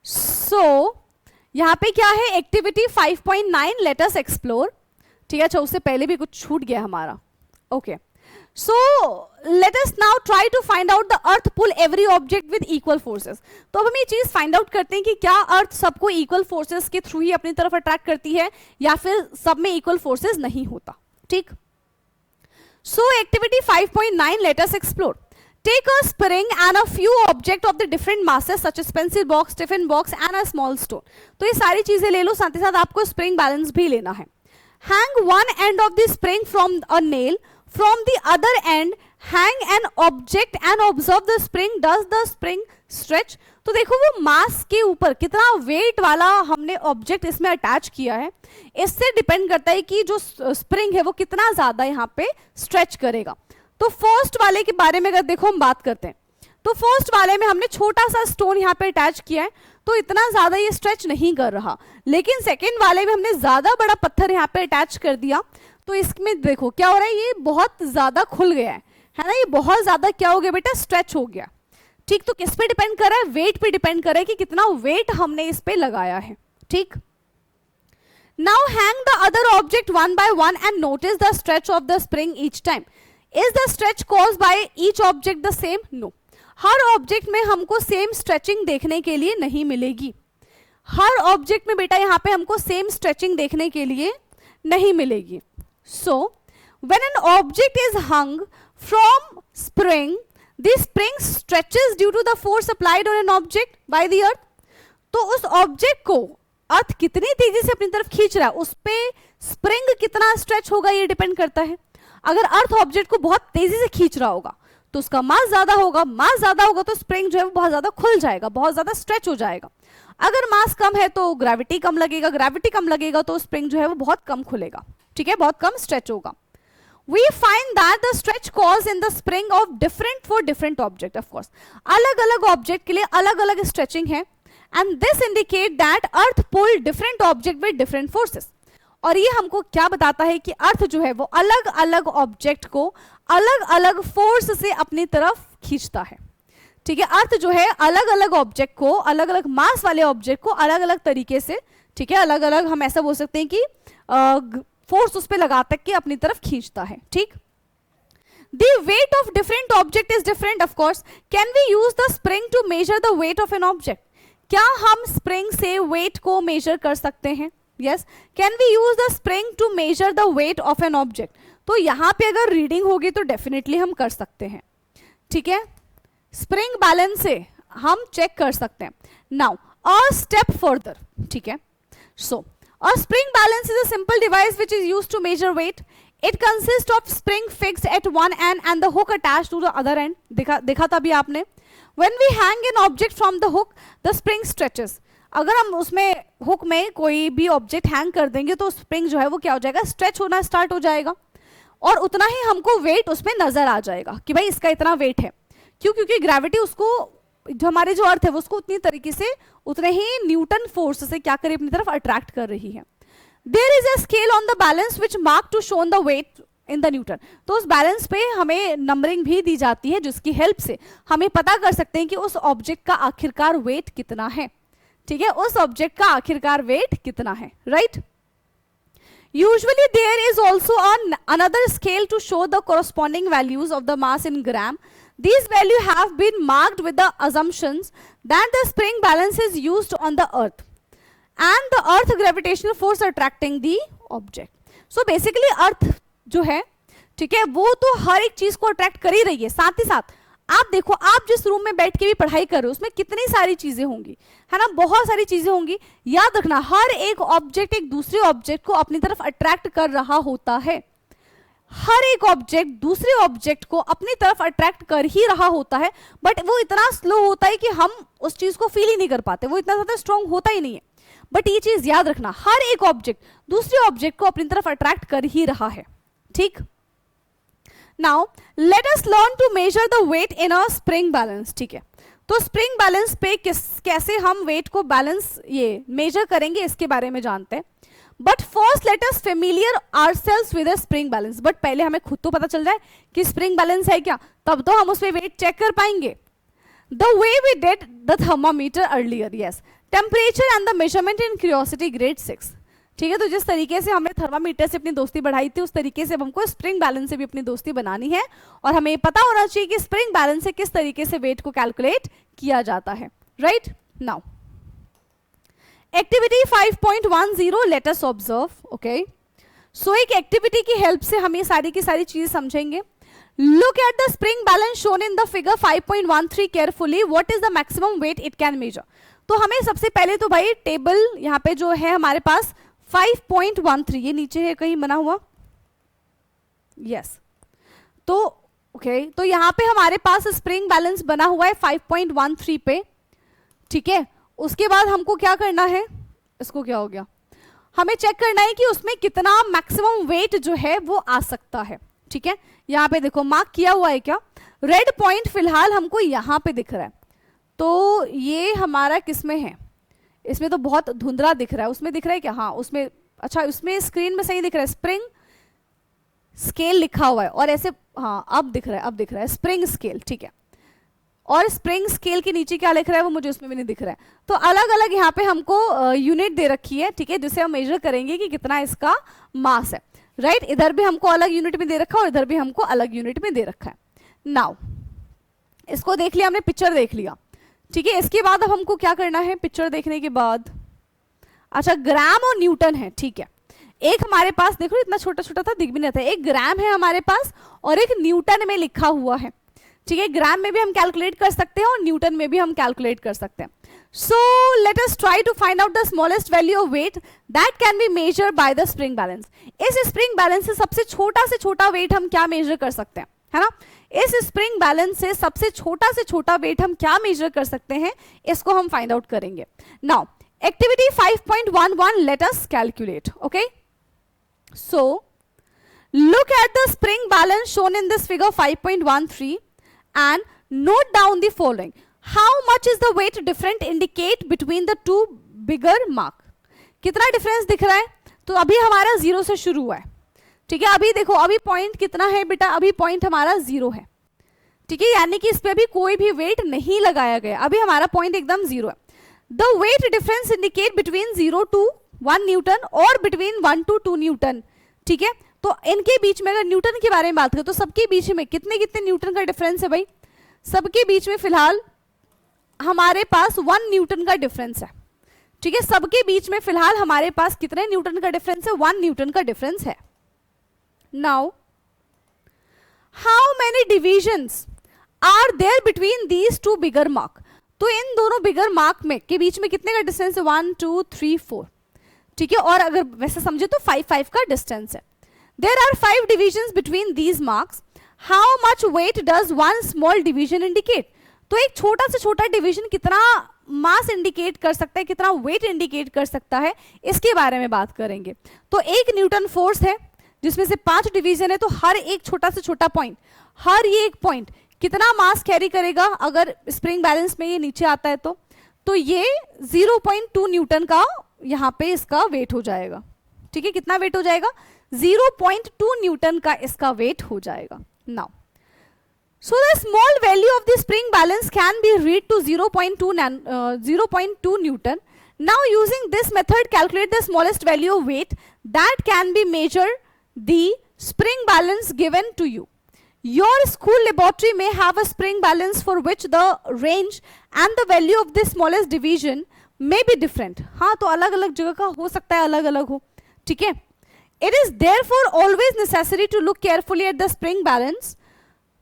सो यहां पे क्या है? Activity 5.9 let us explore. ठीक है, अच्छा उससे पहले भी कुछ छूट गया हमारा. Okay, so let us now try to find out the earth pull every object with equal forces. तो अब हम ये चीज फाइंड आउट करते हैं कि क्या अर्थ सबको इक्वल फोर्सेस के थ्रू ही अपनी तरफ अट्रैक्ट करती है या फिर सब में इक्वल फोर्सेस नहीं होता. ठीक, सो activity 5.9 let us explore. Take a spring and a few objects of the different masses such as pencil box, tiffin box and a small stone. तो ये सारी चीजें ले लो, साथ ही साथ आपको स्प्रिंग बैलेंस भी लेना है. Hang one end of the spring from a nail, from the other end hang an object and observe the spring. Does the spring stretch? तो देखो वो मास के ऊपर कितना वेट वाला हमने ऑब्जेक्ट इसमें अटैच किया है, इससे डिपेंड करता है कि जो स्प्रिंग है वो कितना ज्यादा यहाँ पे स्ट्रेच करेगा. तो फर्स्ट वाले के बारे में अगर देखो हम बात करते हैं, तो फर्स्ट वाले में हमने छोटा सा स्टोन यहाँ पे अटैच किया है, तो इतना ज्यादा ये स्ट्रेच नहीं कर रहा. लेकिन सेकेंड वाले में हमने ज्यादा बड़ा पत्थर यहाँ पे अटैच कर दिया, तो इसमें देखो क्या हो रहा है, ये बहुत ज्यादा खुल गया है ना, ये बहुत ज्यादा क्या हो गया बेटा? स्ट्रेच हो गया. ठीक, तो किस पे डिपेंड कर रहा है? वेट पे डिपेंड कर रहा है कि कितना वेट हमने इस पे लगाया है. ठीक, now hang the other object one by one and notice the stretch of the spring each time. Is the stretch caused by each object the same? No. Her object में हमको सेम स्ट्रेचिंग देखने के लिए नहीं मिलेगी. हर object में बेटा यहाँ पे हमको सेम स्ट्रेचिंग देखने के लिए नहीं मिलेगी. So, when an object is hung from spring, the spring stretches due to the force applied on an object by the earth. तो उस ऑब्जेक्ट को अर्थ कितनी तेजी से अपनी तरफ खींच रहा है, उस पे स्प्रिंग कितना स्ट्रेच होगा ये डिपेंड करता है. अगर अर्थ ऑब्जेक्ट को बहुत तेजी से खींच रहा होगा तो उसका मास ज्यादा होगा, मास ज्यादा होगा तो स्प्रिंग जो है वो बहुत ज्यादा खुल जाएगा, बहुत ज्यादा स्ट्रेच हो जाएगा. अगर मास कम है तो ग्रेविटी कम लगेगा, ग्रेविटी कम लगेगा तो स्प्रिंग जो है वो बहुत कम खुलेगा. ठीक है, बहुत कम स्ट्रेच होगा. We find that the stretch caused in the spring of different for different object. Of course, अलग-अलग ऑब्जेक्ट के लिए अलग-अलग स्ट्रेचिंग है, and this indicate that earth pull different object with different forces. और ये हमको क्या बताता है कि अर्थ जो है वो अलग अलग ऑब्जेक्ट को अलग अलग फोर्स से अपनी तरफ खींचता है. ठीक है, अर्थ जो है अलग अलग ऑब्जेक्ट को, अलग अलग मास वाले ऑब्जेक्ट को अलग अलग तरीके से, ठीक है, अलग अलग हम ऐसा बोल सकते हैं कि फोर्स उस पर लगा तक के अपनी तरफ खींचता है. ठीक, The weight of different object is different of course. Can we use the spring to measure the weight of an object? क्या हम स्प्रिंग से वेट को मेजर कर सकते हैं? Yes. Can we use the spring to measure the weight of an object? तो यहाँ पे अगर रीडिंग होगी तो डेफिनेटली हम कर सकते हैं. ठीक है, स्प्रिंग बैलेंस से हम चेक कर सकते हैं. Now a step further. ठीक है, so a spring balance is a simple device which is used to measure weight. It consists of spring fixed at one end and the hook attached to the other end. देखा था अभी आपने. When we hang an object from the hook, the spring stretches. अगर हम उसमें hook में कोई भी ऑब्जेक्ट हैंग कर देंगे तो स्प्रिंग जो है वो क्या हो जाएगा? स्ट्रेच होना स्टार्ट हो जाएगा. और उतना ही हमको वेट उसमें नजर आ जाएगा कि भाई इसका इतना वेट है। क्यों? क्योंकि ग्रेविटी उसको, जो हमारे जो अर्थ है वो उसको उतनी तरीके से, उतने ही न्यूटन फोर्स से क्या करे, अपनी तरफ अट्रैक्ट कर रही है। There is a scale on the balance which mark to shown the weight in the newton. तो उस बैलेंस पे हमें नंबरिंग भी दी जाती है, जिसकी हेल्प से हमें पता कर सकते हैं कि उस ऑब्जेक्ट का आखिरकार वेट कितना है। ठीक है, उस ऑब्जेक्ट का आखिरकार वेट कितना है, right. Usually there is also another scale to show the corresponding values of the mass in gram. These values have been marked with the assumptions that the spring balance is used on the earth and the earth gravitational force attracting the object. So basically earth जो है, ठीक है, वो तो हर एक चीज को attract कर ही रही है। साथ ही साथ आप देखो, आप जिस रूम में बैठ के भी पढ़ाई कर रहे हो उसमें कितनी सारी चीजें होंगी, है ना, बहुत सारी चीजें होंगी। याद रखना, हर एक ऑब्जेक्ट एक दूसरे ऑब्जेक्ट को अपनी तरफ अट्रैक्ट कर रहा होता है। हर एक ऑब्जेक्ट दूसरे ऑब्जेक्ट को अपनी तरफ अट्रैक्ट कर ही रहा होता है, बट वो इतना स्लो होता है कि हम उस चीज को फील ही नहीं कर पाते, वो इतना ज्यादा स्ट्रॉन्ग होता ही नहीं है। बट ये चीज याद रखना, हर एक ऑब्जेक्ट दूसरे ऑब्जेक्ट को अपनी तरफ अट्रैक्ट कर ही रहा है। ठीक, now let us learn to measure the weight in a spring balance. ठीक है, तो स्प्रिंग बैलेंस पे कैसे हम वेट को बैलेंस ये मेजर करेंगे इसके बारे में जानते हैं। But first let us familiar ourselves with a spring balance. But पहले हमें खुद तो पता चल जाए कि स्प्रिंग बैलेंस है क्या, तब तो हम उसमें वेट चेक कर पाएंगे। The way we did the thermometer earlier, yes, temperature and the measurement in Curiosity grade 6। ठीक है, तो जिस तरीके से हमने थर्मामीटर से अपनी दोस्ती बढ़ाई थी, उस तरीके से हमको स्प्रिंग बैलेंस से भी अपनी दोस्ती बनानी है, और हमें पता होना चाहिए कि स्प्रिंग बैलेंस से किस तरीके से वेट को कैलकुलेट किया जाता है, right. Now activity 5.10 let us observe. Okay, so एक एक्टिविटी की हेल्प से हम ये सारी की सारी चीजें समझेंगे। Look at the spring balance shown in the figure 5.13 carefully, what is the maximum weight it can measure. तो हमें सबसे पहले तो भाई टेबल यहाँ पे जो है हमारे पास 5.13, ये नीचे है कहीं बना हुआ, यस, तो ओके, तो यहाँ पे हमारे पास स्प्रिंग बैलेंस बना हुआ है 5.13 पे। ठीक है, उसके बाद हमको क्या करना है, इसको क्या हो गया, हमें चेक करना है कि उसमें कितना मैक्सिमम वेट जो है वो आ सकता है। ठीक है, यहाँ पे देखो मार्क किया हुआ है क्या, रेड पॉइंट फिलहाल हमको यहाँ पे दिख रहा है, तो ये हमारा किसमें है, इसमें तो बहुत धुंधला दिख रहा है, उसमें दिख रहा है क्या, हाँ उसमें, अच्छा उसमें स्क्रीन में सही दिख रहा है, स्प्रिंग स्केल लिखा हुआ है, और ऐसे, हाँ अब दिख रहा है, अब दिख रहा है स्प्रिंग स्केल। ठीक है, और स्प्रिंग स्केल के नीचे क्या लिख रहा है वो मुझे उसमें भी नहीं दिख रहा है। तो अलग अलग यहाँ पे हमको यूनिट दे रखी है, ठीक है, जिससे हम मेजर करेंगे कि कितना इसका मास है, राइट। इधर भी हमको अलग यूनिट में दे रखा है और इधर भी हमको अलग यूनिट में दे रखा है। नाउ इसको देख लिया हमने, पिक्चर देख लिया, ठीक है। इसके बाद अब हमको क्या करना है, पिक्चर देखने के बाद, अच्छा ग्राम और न्यूटन है, ठीक है। एक हमारे पास देखो इतना छोटा छोटा था, दिख भी नहीं था, एक ग्राम है हमारे पास और एक न्यूटन में लिखा हुआ है, ठीक है। ग्राम में भी हम कैलकुलेट कर सकते हैं और न्यूटन में भी हम कैलकुलेट कर सकते हैं। So let us try to find out the smallest value of weight that can be measured by the spring balance. इस स्प्रिंग बैलेंस से सबसे छोटा वेट हम क्या मेजर कर सकते हैं, है ना। इस स्प्रिंग बैलेंस से सबसे छोटा वेट हम क्या मेजर कर सकते हैं, इसको हम फाइंड आउट करेंगे। Now activity 5.11 let us calculate. Okay, so look at the spring balance shown in this figure 5.13 and note down the following. How much is the weight difference indicate between the two bigger mark? कितना difference दिख रहा है, तो अभी हमारा 0 से शुरू हुआ है, ठीक है। अभी देखो अभी पॉइंट कितना है बेटा, अभी पॉइंट हमारा 0 है, ठीक है, यानी कि इस पे अभी कोई भी वेट नहीं लगाया गया, अभी हमारा पॉइंट एकदम 0 है। The wait difference indicate between 0 to 1 Newton और बिटवीन 1 to 2 न्यूटन, ठीक है। तो इनके बीच में अगर न्यूटन के बारे में बात करें तो सबके बीच में कितने कितने न्यूटन का डिफरेंस है भाई, सबके बीच में फिलहाल हमारे पास 1 न्यूटन का डिफरेंस है, ठीक है। सबके बीच में फिलहाल हमारे पास कितने न्यूटन का डिफरेंस है, 1 न्यूटन का डिफरेंस है। Now how many divisions are there between these two bigger mark, तो इन दोनों बिगर मार्क में के बीच में कितने का डिस्टेंस है, 1 2 3 4, ठीक है। और अगर वैसे समझे तो 5 5 का डिस्टेंस है। There are 5 divisions between these marks. How much weight does one small division indicate? तो एक छोटा से छोटा डिवीजन कितना मास इंडिकेट कर सकता है, कितना वेट इंडिकेट कर सकता है, इसके बारे में बात करेंगे। तो 1 न्यूटन फोर्स है, जिसमें से 5 डिवीजन है, तो हर एक छोटा से छोटा पॉइंट, हर ये एक पॉइंट कितना मास कैरी करेगा अगर स्प्रिंग बैलेंस में ये नीचे आता है तो ये 0.2 न्यूटन का यहाँ पे इसका वेट हो जाएगा। ठीक है, कितना वेट हो जाएगा? 0.2 न्यूटन का इसका वेट हो जाएगा। Now so the small value of the spring balance can be read to 0.2 Newton. Now using this method, calculate the smallest value of weight that can be measured the spring balance given to you. Your school laboratory may have a spring balance for which the range and the value of the smallest division may be different. हाँ, तो अलग अलग जगह का हो सकता है, अलग अलग हो। ठीक है, it is therefore always necessary to look carefully at the spring balance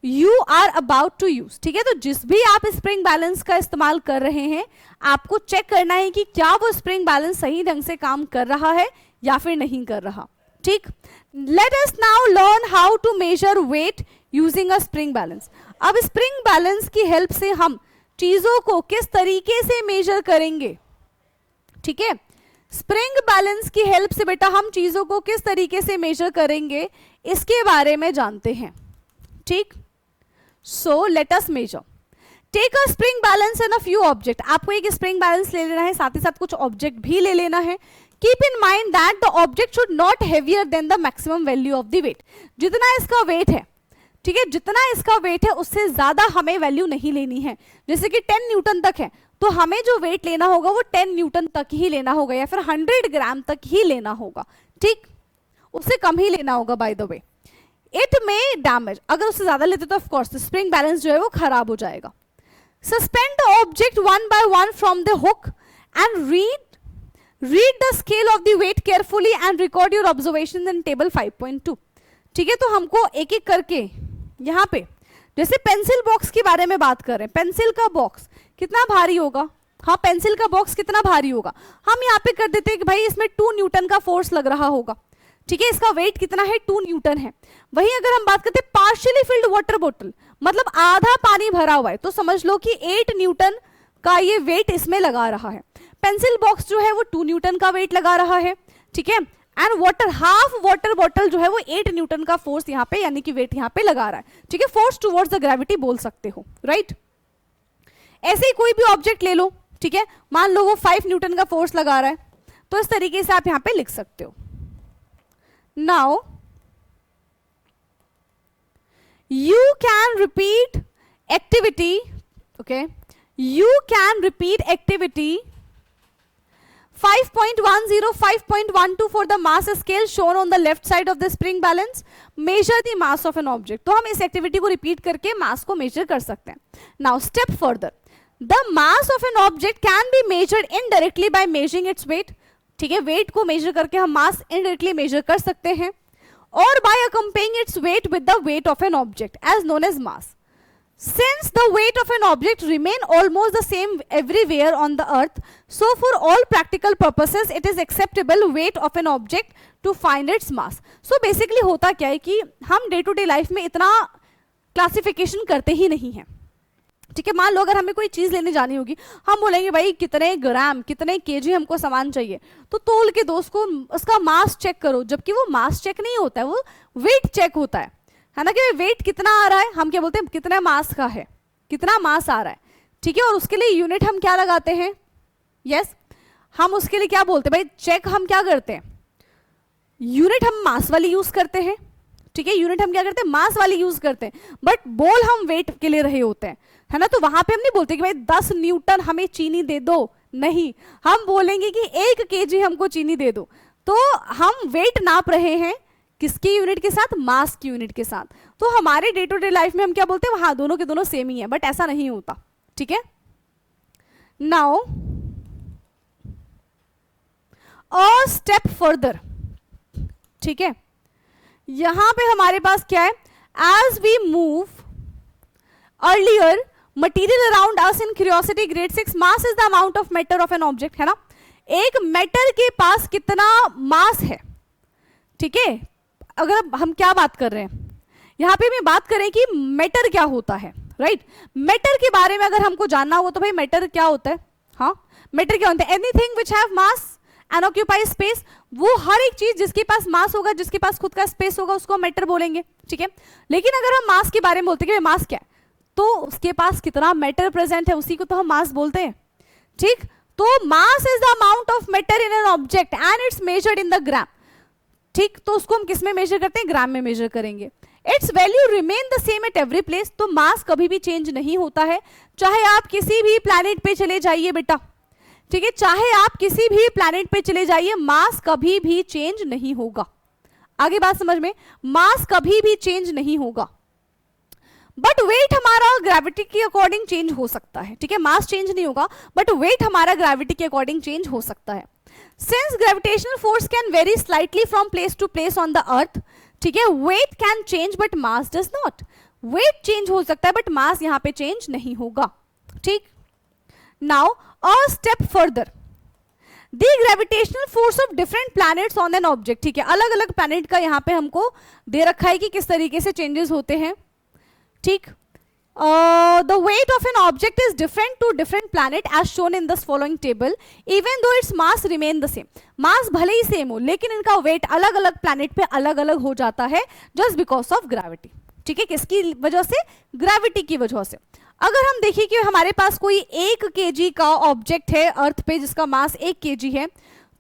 you are about to use. ठीक है, तो जिस भी आप स्प्रिंग बैलेंस का इस्तेमाल कर रहे हैं, आपको चेक करना है कि क्या वो स्प्रिंग बैलेंस सही ढंग से काम कर रहा है या फिर नहीं कर रहा। ठीक, let us now learn how to measure weight using a spring balance. अब स्प्रिंग बैलेंस की हेल्प से हम चीजों को किस तरीके से मेजर करेंगे। ठीक है, स्प्रिंग बैलेंस की हेल्प से बेटा हम चीजों को किस तरीके से मेजर करेंगे, इसके बारे में जानते हैं। ठीक, so let us measure. Take a spring balance and a few object. आपको एक स्प्रिंग बैलेंस ले लेना है, साथ ही साथ कुछ ऑब्जेक्ट भी ले लेना है। Keep in mind that the object should not heavier than the maximum value of the weight. जितना इसका वेट है, ठीक है, जितना इसका वेट है उससे ज्यादा हमें वैल्यू नहीं लेनी है। जैसे कि 10 न्यूटन तक है, तो हमें जो वेट लेना होगा वो 10 न्यूटन तक ही लेना होगा, या फिर 100 ग्राम तक ही लेना होगा। ठीक, उससे कम ही लेना होगा बाय द वे। इट में डैमेज, अगर उससे ज्यादा लेते तो ऑफकोर्स स्प्रिंग बैलेंस जो है वो खराब हो जाएगा। Suspend the object one by one from the hook and read the scale of the weight carefully and record your observation in table 5.2। ठीक है, तो हमको एक एक करके यहाँ पे, जैसे पेंसिल बॉक्स के बारे में बात कर रहे हैं, पेंसिल का बॉक्स कितना भारी होगा। हाँ, पेंसिल का बॉक्स कितना भारी होगा, हम यहाँ पे कर देते हैं कि भाई इसमें 2 न्यूटन का फोर्स लग रहा होगा। ठीक है, इसका वेट कितना है, 2 न्यूटन है। वहीं अगर हम बात करते हैं पार्शियली फिल्ड वाटर बोतल, मतलब आधा पानी भरा हुआ है, तो समझ लो कि 8 न्यूटन का ये वेट इसमें लगा रहा है। पेंसिल बॉक्स जो है वो 2 न्यूटन का वेट लगा रहा है। ठीक है, एंड हाफ वाटर बॉटल जो है वो 8 न्यूटन का फोर्स यहाँ पे, यानी कि वेट यहाँ पे लगा रहा है। ठीक है, फोर्स टुवर्ड्स द ग्रेविटी बोल सकते हो, राइट। ऐसे ही कोई भी ऑब्जेक्ट ले लो, ठीक है, मान लो वो 5 न्यूटन का फोर्स लगा रहा है, तो इस तरीके से आप यहाँ पे लिख सकते हो। Now you can repeat activity, okay, you can repeat activity 5.10, 5.12 for the mass scale shown on the left side of the spring balance. Measure the mass of an object. तो हम इस एक्टिविटी को रिपीट करके मास को major कर सकते हैं। Now step further, the mass of an object can be measured indirectly by measuring its weight. ठीक है, वेट को मेजर करके हम मास इनडायरेक्टली मेजर कर सकते हैं, और by comparing its weight with the weight of an object as known as mass. Since the weight of an object remain almost the same everywhere on the earth, so for all practical purposes it is acceptable weight of an object to find its mass. So basically होता क्या है कि हम day to day life में इतना classification करते ही नहीं है। ठीक है, मान लो अगर हमें कोई चीज लेने जानी होगी, हम बोलेंगे भाई कितने ग्राम, कितने केजी हमको सामान चाहिए, तो तोल के दोस्त को उसका मास चेक करो, जबकि वो मास चेक नहीं होता है, वो वेट चेक होता है ना, कि वेट कितना आ रहा है, हम क्या बोलते हैं कितना मास का है, कितना मास आ रहा है। ठीक है, और उसके लिए यूनिट हम क्या लगाते हैं, यस, हम उसके लिए क्या बोलते हैं भाई, चेक हम क्या करते हैं, यूनिट हम मास वाली यूज करते हैं। ठीक है, यूनिट हम क्या करते हैं, मास वाली यूज करते हैं, बट बोल हम वेट के लिए रहे होते हैं, है ना। तो वहां पे हम नहीं बोलते कि भाई 10 न्यूटन हमें चीनी दे दो, नहीं, हम बोलेंगे कि 1 केजी हमको चीनी दे दो। तो हम वेट नाप रहे हैं किसकी यूनिट के साथ, मास की यूनिट के साथ। तो हमारे डे टू डे लाइफ में हम क्या बोलते हैं, हाँ दोनों के दोनों सेम ही है, बट ऐसा नहीं होता। ठीक है, नाउ अ स्टेप फर्दर। ठीक है, यहां पे हमारे पास क्या है, as we move earlier material around us in Curiosity grade 6, mass is the amount of matter of an object, है ना। एक मैटर के पास कितना मास है। ठीक है, अगर हम क्या बात कर रहे हैं, यहां पे मैं बात करें कि मैटर क्या होता है, राइट। मैटर के बारे में अगर हमको जानना हो तो भाई मैटर क्या होता है, हाँ मैटर क्या होता है, anything which have mass unoccupied space, वो हर एक चीज जिसके पास मास होगा, जिसके पास खुद का स्पेस होगा, उसको हम मैटर बोलेंगे, ठीक है। लेकिन अगर हम मास के बारे में बोलते हैं कि मास क्या है, तो उसके पास कितना मैटर प्रेजेंट है उसी को तो हम मास बोलते हैं, ठीक। तो mass is the amount of matter in an object and its measured in the gram, ठीक। तो उसको हम किस में मेजर करते हैं, ग्राम में मेजर करेंगे। It's value remain the same at every place, तो मास कभी भी चेंज नहीं होता है, चाहे आप किसी भी प्लैनेट पे चले जाइए बेटा, ठीक है, चाहे आप किसी भी प्लैनेट पे चले जाइए, मास कभी भी चेंज नहीं होगा। आगे बात समझ में, मास कभी भी चेंज नहीं होगा, बट वेट हमारा ग्रेविटी के अकॉर्डिंग चेंज हो सकता है, ठीक है। मास चेंज नहीं होगा बट वेट हमारा ग्रेविटी के अकॉर्डिंग चेंज हो सकता है। Since gravitational force can vary slightly from place to place on the earth, ठीक है, weight can change but mass does not, weight change हो सकता है बट मास यहां पे चेंज नहीं होगा, ठीक। Now a step further, the gravitational force of different planets on an object, ठीक है, अलग अलग प्लैनेट का यहां पे हमको दे रखा है कि किस तरीके से चेंजेस होते हैं, ठीक। The weight of an object is different to different planet as shown in this following table, even though its mass remain the same. मास भले ही सेम हो लेकिन इनका वेट अलग अलग प्लैनेट पे अलग अलग हो जाता है just because of gravity, ठीक है। किसकी वजह से, ग्रेविटी की वजह से। अगर हम देखिए कि हमारे पास कोई 1 kg का ऑब्जेक्ट है अर्थ पे जिसका मास 1 kg है,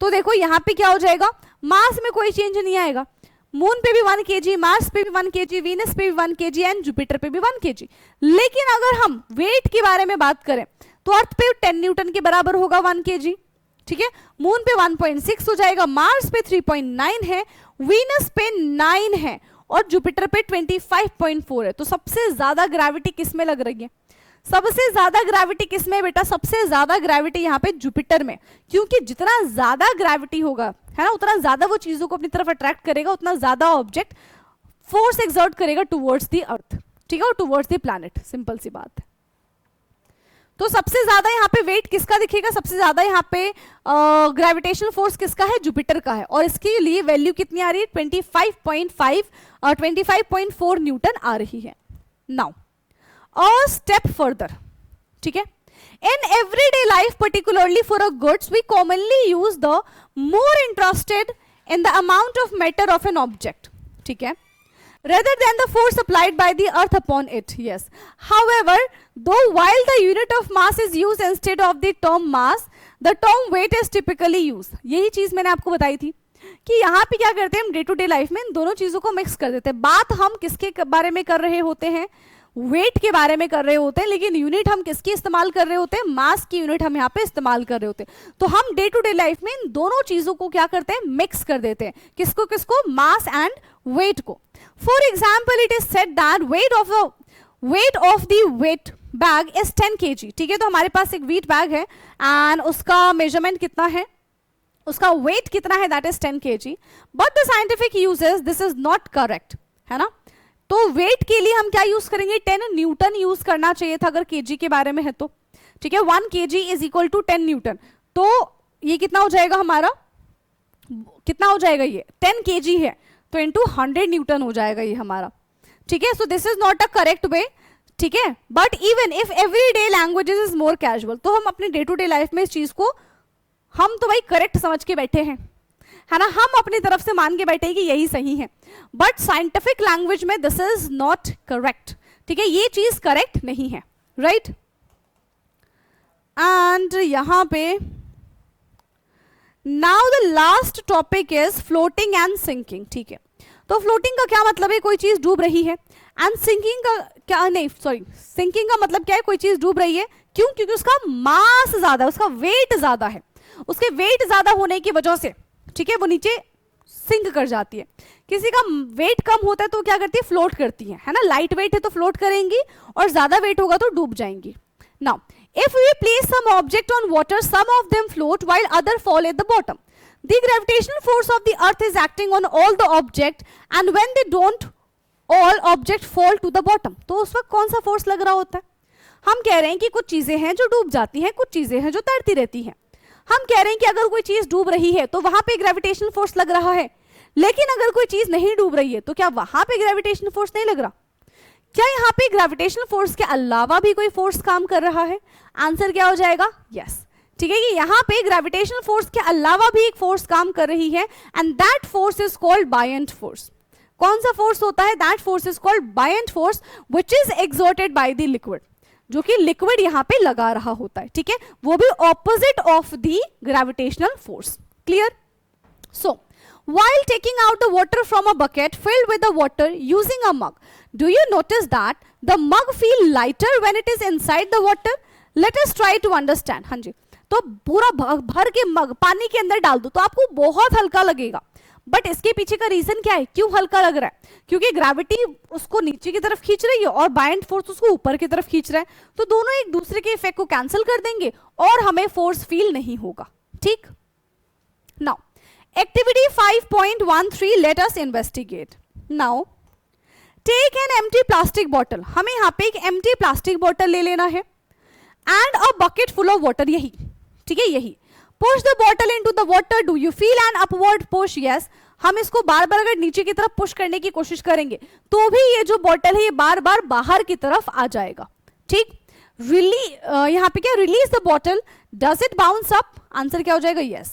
तो देखो यहाँ पे क्या हो जाएगा, मास में कोई चेंज नहीं आएगा। मून पे भी 1 kg, मार्स पे भी 1 kg, वीनस पे भी 1 kg एंड जुपिटर पे भी 1 kg। लेकिन अगर हम वेट के बारे में बात करें तो अर्थ पे 10 न्यूटन के बराबर होगा 1 kg, ठीक है। मून पे 1.6 हो जाएगा, मार्स पे 3.9 है, वीनस पे 9 है और जुपिटर पे 25.4 है। तो सबसे ज्यादा ग्रेविटी किस में लग रही है, सबसे ज्यादा ग्रेविटी किसमें बेटा, सबसे ज्यादा ग्रेविटी यहाँ पे जुपिटर में, क्योंकि जितना ज्यादा ग्रेविटी होगा है ना, उतना ज्यादा वो चीजों को अपनी तरफ अट्रैक्ट करेगा, उतना ज्यादा ऑब्जेक्ट फोर्स एक्सर्ट करेगा टुवर्ड्स द अर्थ, ठीक है, और टुवर्ड्स द प्लैनेट, सिंपल सी बात है। तो सबसे ज्यादा यहाँ पे वेट किसका दिखेगा, सबसे ज्यादा यहाँ पे ग्रेविटेशनल फोर्स किसका है, जुपिटर का है, और इसके लिए वैल्यू कितनी आ रही है, 25.5 और 25.4 न्यूटन आ रही है। नाउ a step further, ठीक है, in everyday life particularly for a goods we commonly use the more interested in the amount of matter of an object, ठीक है, rather than the force applied by the earth upon it, yes, however though while the unit of mass is used instead of the term mass the term weight is typically used। यही चीज मैंने आपको बताई थी कि यहाँ पे क्या करते हैं हम डे टू डे लाइफ में इन दोनों चीजों को मिक्स कर देते हैं। बात हम किसके बारे में कर रहे होते हैं, वेट के बारे में कर रहे होते हैं, लेकिन यूनिट हम किसकी इस्तेमाल कर रहे होते हैं, मास की यूनिट हम यहाँ पे इस्तेमाल कर रहे होते हैं। तो हम डे टू डे लाइफ में इन दोनों चीजों को क्या करते हैं, मिक्स कर देते हैं, किसको किसको, मास एंड वेट को। For example it is said that weight of the weight bag is 10 kg, ठीक है। तो हमारे पास एक वेट बैग है एंड उसका मेजरमेंट कितना है, उसका वेट कितना है, that is 10 kg, but the scientific uses this is not correct, है ना। तो वेट के लिए हम क्या यूज करेंगे, 10 न्यूटन यूज करना चाहिए था अगर केजी के बारे में है तो, ठीक है। 1 kg is equal to 10 newton, तो ये कितना हो जाएगा हमारा, कितना हो जाएगा, ये 10 kg है तो इंटू 100 न्यूटन हो जाएगा ये हमारा, ठीक है। So this is not a correct way, ठीक है। But even if every day languages is more casual, तो हम अपने डे टू डे लाइफ में इस चीज को हम तो भाई करेक्ट समझ के बैठे हैं, है ना, हम अपनी तरफ से मान के बैठे हैं कि यही सही है, बट साइंटिफिक लैंग्वेज में दिस इज नॉट करेक्ट, ठीक है, ये चीज करेक्ट नहीं है, राइट। एंड यहां पे now the last topic is floating and sinking, ठीक है। तो फ्लोटिंग का क्या मतलब है, कोई चीज डूब रही है, एंड सिंकिंग का क्या, नहीं सॉरी, सिंकिंग का मतलब क्या है, कोई चीज डूब रही है, क्यों, क्योंकि उसका मास ज्यादा है, उसका वेट ज्यादा है, उसके वेट ज्यादा होने की वजह से, ठीक है, वो नीचे सिंक कर जाती है। किसी का वेट कम होता है तो क्या करती है, फ्लोट करती है ना, लाइट वेट है तो फ्लोट करेंगी और ज्यादा वेट होगा तो डूब जाएंगी। Now if we place some object on water, some of them float while other fall at the bottom. The gravitational force of the earth is acting on all the object and when they don't all object fall to the bottom, तो उस वक्त कौन सा force लग रहा होता है, हम कह रहे हैं कि कुछ चीजें हैं जो डूब जाती हैं, कुछ चीजें हैं जो तैरती रहती हैं। हम कह रहे हैं कि अगर कोई चीज डूब रही है तो वहां पे ग्रेविटेशनल फोर्स लग रहा है, लेकिन अगर कोई चीज नहीं डूब रही है तो क्या वहां पे ग्रेविटेशनल फोर्स नहीं लग रहा, क्या यहाँ पे ग्रेविटेशनल फोर्स के अलावा भी कोई फोर्स काम कर रहा है, आंसर क्या हो जाएगा, यस, ठीक है, कि यहाँ पे ग्रेविटेशनल फोर्स के अलावा भी एक फोर्स काम कर रही है and that force is called buoyant force. कौन सा फोर्स होता है? That force is called buoyant force which is exerted by the liquid, जो कि लिक्विड यहाँ पे लगा रहा होता है. ठीक है, वो भी opposite of the gravitational force. Clear? So while taking out the water from a bucket filled with the water using a mug, do you notice that the mug feel lighter when it is inside the water? Let us try to understand. हाँ जी, तो पूरा भर के मग पानी के अंदर डाल दो तो आपको बहुत हल्का लगेगा, बट इसके पीछे का रीजन क्या है, क्यों हल्का लग रहा है? क्योंकि ग्रेविटी उसको नीचे की तरफ खींच रही है और बायंट फोर्स उसको ऊपर की तरफ खींच रहा है, तो दोनों एक दूसरे के इफेक्ट को कैंसिल कर देंगे और हमें फोर्स फील नहीं होगा. ठीक, now activity 5.13, let us investigate. Now take an empty plastic bottle. हमें यहाँ पे एक empty plastic bottle ले लेना है and a bucket full of water. यही, ठीक है, यही. Push the bottle into the water. Do you feel an upward push? Yes. हम इसको बार बार अगर नीचे की तरफ पुश करने की कोशिश करेंगे तो भी ये जो बॉटल है ये बार बार बाहर की तरफ आ जाएगा. ठीक, यहाँ पे क्या, release the bottle. Does it bounce up? Answer क्या हो जाएगा? Yes.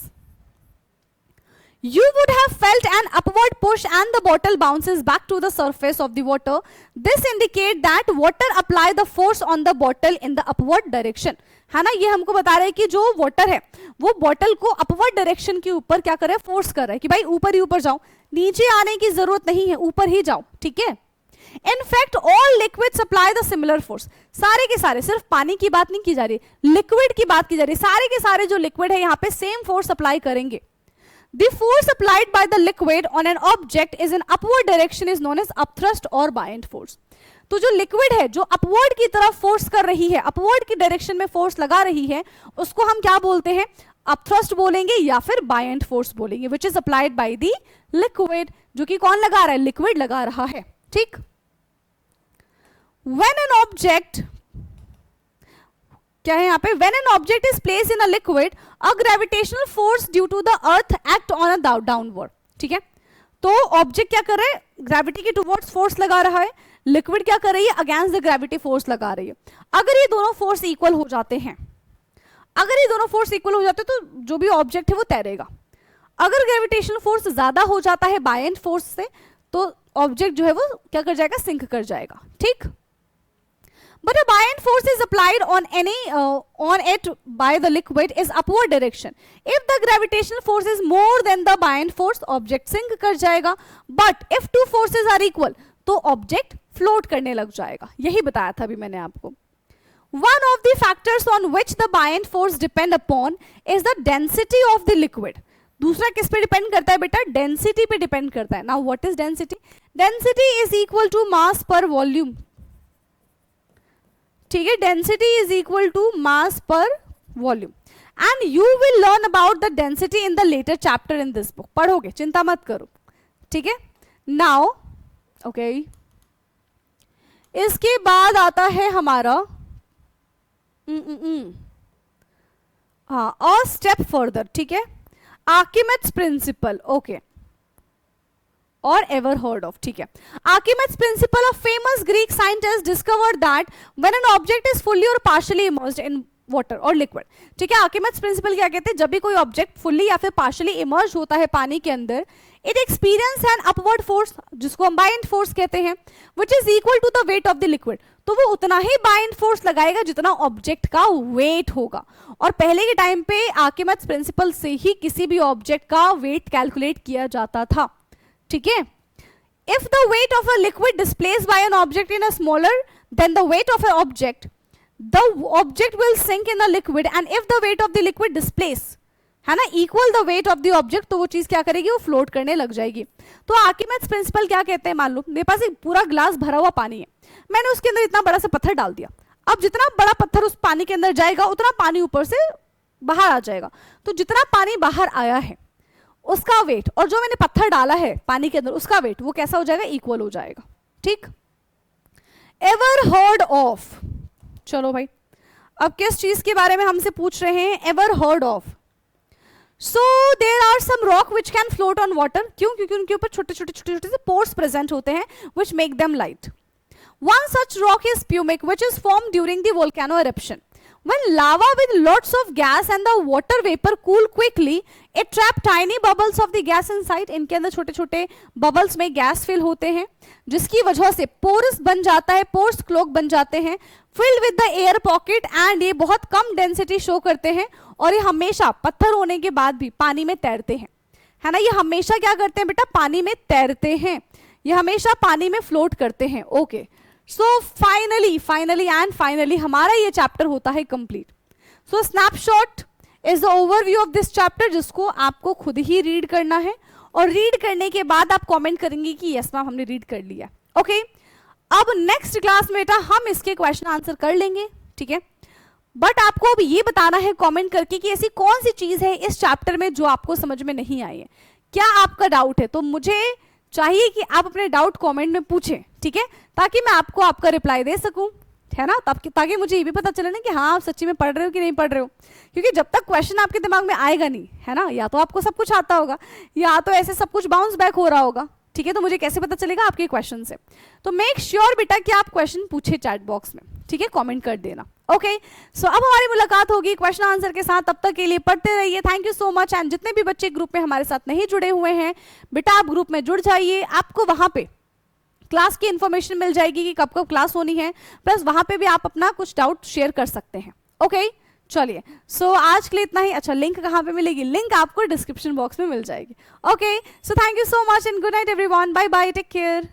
You would have felt an upward push and the bottle bounces back to the surface of the water. This indicates that water apply the force on the bottle in the upward direction. है ना, ये हमको बता रहा है कि जो water है वो बॉटल को अपवर्ड डायरेक्शन के ऊपर क्या कर रहा है, फोर्स कर रहा है कि भाई ऊपर ही ऊपर जाओ, नीचे आने की जरूरत नहीं है, ऊपर ही जाओ. ठीक है, in fact all liquids apply the similar force. सारे के सारे, सिर्फ पानी की बात नहीं की जा रही, लिक्विड की बात की जा रही है. सारे के सारे जो लिक्विड है यहाँ पे सेम फोर्स अप्लाई करेंगे. The force applied by the liquid on an object is in upward direction is known as upthrust or buoyant force. तो जो लिक्विड है जो अपवर्ड की तरफ फोर्स कर रही है, अपवर्ड की डायरेक्शन में फोर्स लगा रही है, उसको हम क्या बोलते हैं? अपथ्रस्ट बोलेंगे या फिर बायंट फोर्स बोलेंगे, which is applied by the liquid. जो कि कौन लगा रहा है? लिक्विड लगा रहा है. ठीक, when an object, क्या है यहाँ पे? When an object is placed in a liquid, a gravitational force due to the earth act on a downward. ठीक है, तो ऑब्जेक्ट क्या कर रहा है? ग्रेविटी की टुवर्ड्स फोर्स लगा रहा है. लिक्विड क्या कर रही है? अगेंस्ट द ग्रेविटी फोर्स लगा रही है. अगर ये दोनों फोर्स इक्वल हो जाते हैं, अगर ये दोनों फोर्स इक्वल हो जाते हैं तो जो भी ऑब्जेक्ट है वो तैरेगा. अगर ग्रेविटेशनल फोर्स ज्यादा हो जाता है बायंट फोर्स से तो ऑब्जेक्ट जो है वो क्या कर जाएगा? सिंक कर जाएगा. ठीक, but a buoyant force is applied on it by the liquid is upward direction. If the gravitational force is more than the buoyant force, object sink कर जाएगा. But if two forces are equal, तो object float करने लग जाएगा. यही बताया था अभी मैंने आपको. One of the factors on which the buoyant force depend upon is the density of the liquid. दूसरा किस पे डिपेंड करता है बेटा? डेंसिटी पे डिपेंड करता है. Now what is density? Density is equal to mass per volume. ठीक है, density is equal to mass per volume and you will learn about the density in the later chapter in this book. पढ़ोगे, चिंता मत करो. ठीक है, now okay, इसके बाद आता है हमारा हाँ अ स्टेप फर्दर. ठीक है, Archimedes principle. Okay, or ever heard of. ठीक है, Archimedes principle, a famous Greek scientist discovered that when an object is fully or partially immersed in water or liquid. ठीक है, Archimedes principle क्या कहते हैं? जब भी कोई ऑब्जेक्ट फुल्ली या फिर पार्शियली इमर्ज होता है पानी के अंदर, it experience an upward force जिसको हम बायंट फोर्स कहते हैं, which is equal to the weight of the liquid. तो वो उतना ही बायंट फोर्स लगाएगा जितना ऑब्जेक्ट का वेट होगा. और पहले के टाइम पे Archimedes प्रिंसिपल से ही किसी भी ऑब्जेक्ट का वेट कैलकुलेट किया जाता था. ठीक है, if the weight of a liquid displaced by an object in a smaller than the weight of an object, the object will sink in the liquid, and if the weight of the liquid displace है ना equal the weight of the object, तो वो चीज क्या करेगी? वो float करने लग जाएगी. तो आर्किमिड्स प्रिंसिपल क्या कहते हैं? मान लो मेरे पास एक पूरा ग्लास भरा हुआ पानी है, मैंने उसके अंदर इतना बड़ा सा पत्थर डाल दिया. अब जितना बड़ा पत्थर उस पानी के अंदर जाएगा उतना पानी ऊपर से बाहर आ जाएगा. तो जितना पानी बाहर आया है उसका वेट और जो मैंने पत्थर डाला है पानी के अंदर उसका वेट वो कैसा हो जाएगा? इक्वल हो जाएगा. ठीक, एवर हर्ड ऑफ. चलो भाई, अब किस चीज के बारे में हमसे पूछ रहे हैं? Ever heard of. So there are some rock which can float on water. क्यों? क्योंकि उनके ऊपर छोटे छोटे से पोर्स प्रेजेंट होते हैं which make them light. One such rock is pumice which is form during the volcano eruption. When lava with lots of gas and the water vapor cool quickly, it trap tiny bubbles of the gas inside. इनके अंदर छोटे छोटे bubbles में gas fill होते हैं, जिसकी वजह से पोर्स बन जाता है, पोर्स क्लोग बन जाते हैं, filled with the air pocket, and ये बहुत कम डेंसिटी शो करते हैं, और ये हमेशा पत्थर होने के बाद भी पानी में तैरते हैं, है ना। ये हमेशा क्या करते हैं बेटा, पानी में तैरते हैं, ये हमेशा पानी में फ्लोट करते हैं। ओके, सो फाइनली हमारा ये चैप्टर होता है complete. So snapshot is the overview of this chapter, जिसको आपको खुद ही रीड करना है, और रीड करने के बाद आप कमेंट करेंगे कि यस मैम हमने रीड कर लिया। ओके, अब नेक्स्ट क्लास में बेटा हम इसके क्वेश्चन आंसर कर लेंगे, ठीक है। बट आपको अब ये बताना है कमेंट करके कि ऐसी कौन सी चीज है इस चैप्टर में जो आपको समझ में नहीं आई है, क्या आपका डाउट है। तो मुझे चाहिए कि आप अपने डाउट कमेंट में पूछें, ठीक है, ताकि मैं आपको आपका रिप्लाई दे सकूं, है ना, ताकि मुझे ये भी पता चले ना कि हाँ आप सच्ची में पढ़ रहे हो कि नहीं पढ़ रहे हो। क्योंकि जब तक क्वेश्चन आपके दिमाग में आएगा नहीं, है ना, या तो आपको सब कुछ आता होगा या तो ऐसे सब कुछ बाउंस बैक हो रहा होगा, ठीक है, तो मुझे कैसे पता चलेगा आपके क्वेश्चन से। तो मेक श्योर बेटा कि आप क्वेश्चन पूछे चैट बॉक्स में, ठीक है, कमेंट कर देना। ओके, सो अब हमारी मुलाकात होगी क्वेश्चन आंसर के साथ, तब तक के लिए पढ़ते रहिए। Thank you so much. And जितने भी बच्चे ग्रुप में हमारे साथ नहीं जुड़े हुए हैं बेटा, आप ग्रुप में जुड़ जाइए, आपको वहां पे क्लास की इंफॉर्मेशन मिल जाएगी कि कब कब क्लास होनी है, प्लस वहां पे भी आप अपना कुछ डाउट शेयर कर सकते हैं। ओके, चलिए, सो आज के लिए इतना ही। अच्छा, लिंक कहाँ पे मिलेगी, लिंक आपको डिस्क्रिप्शन बॉक्स में मिल जाएगी। Okay, so thank you so much and good night everyone, bye bye, take care.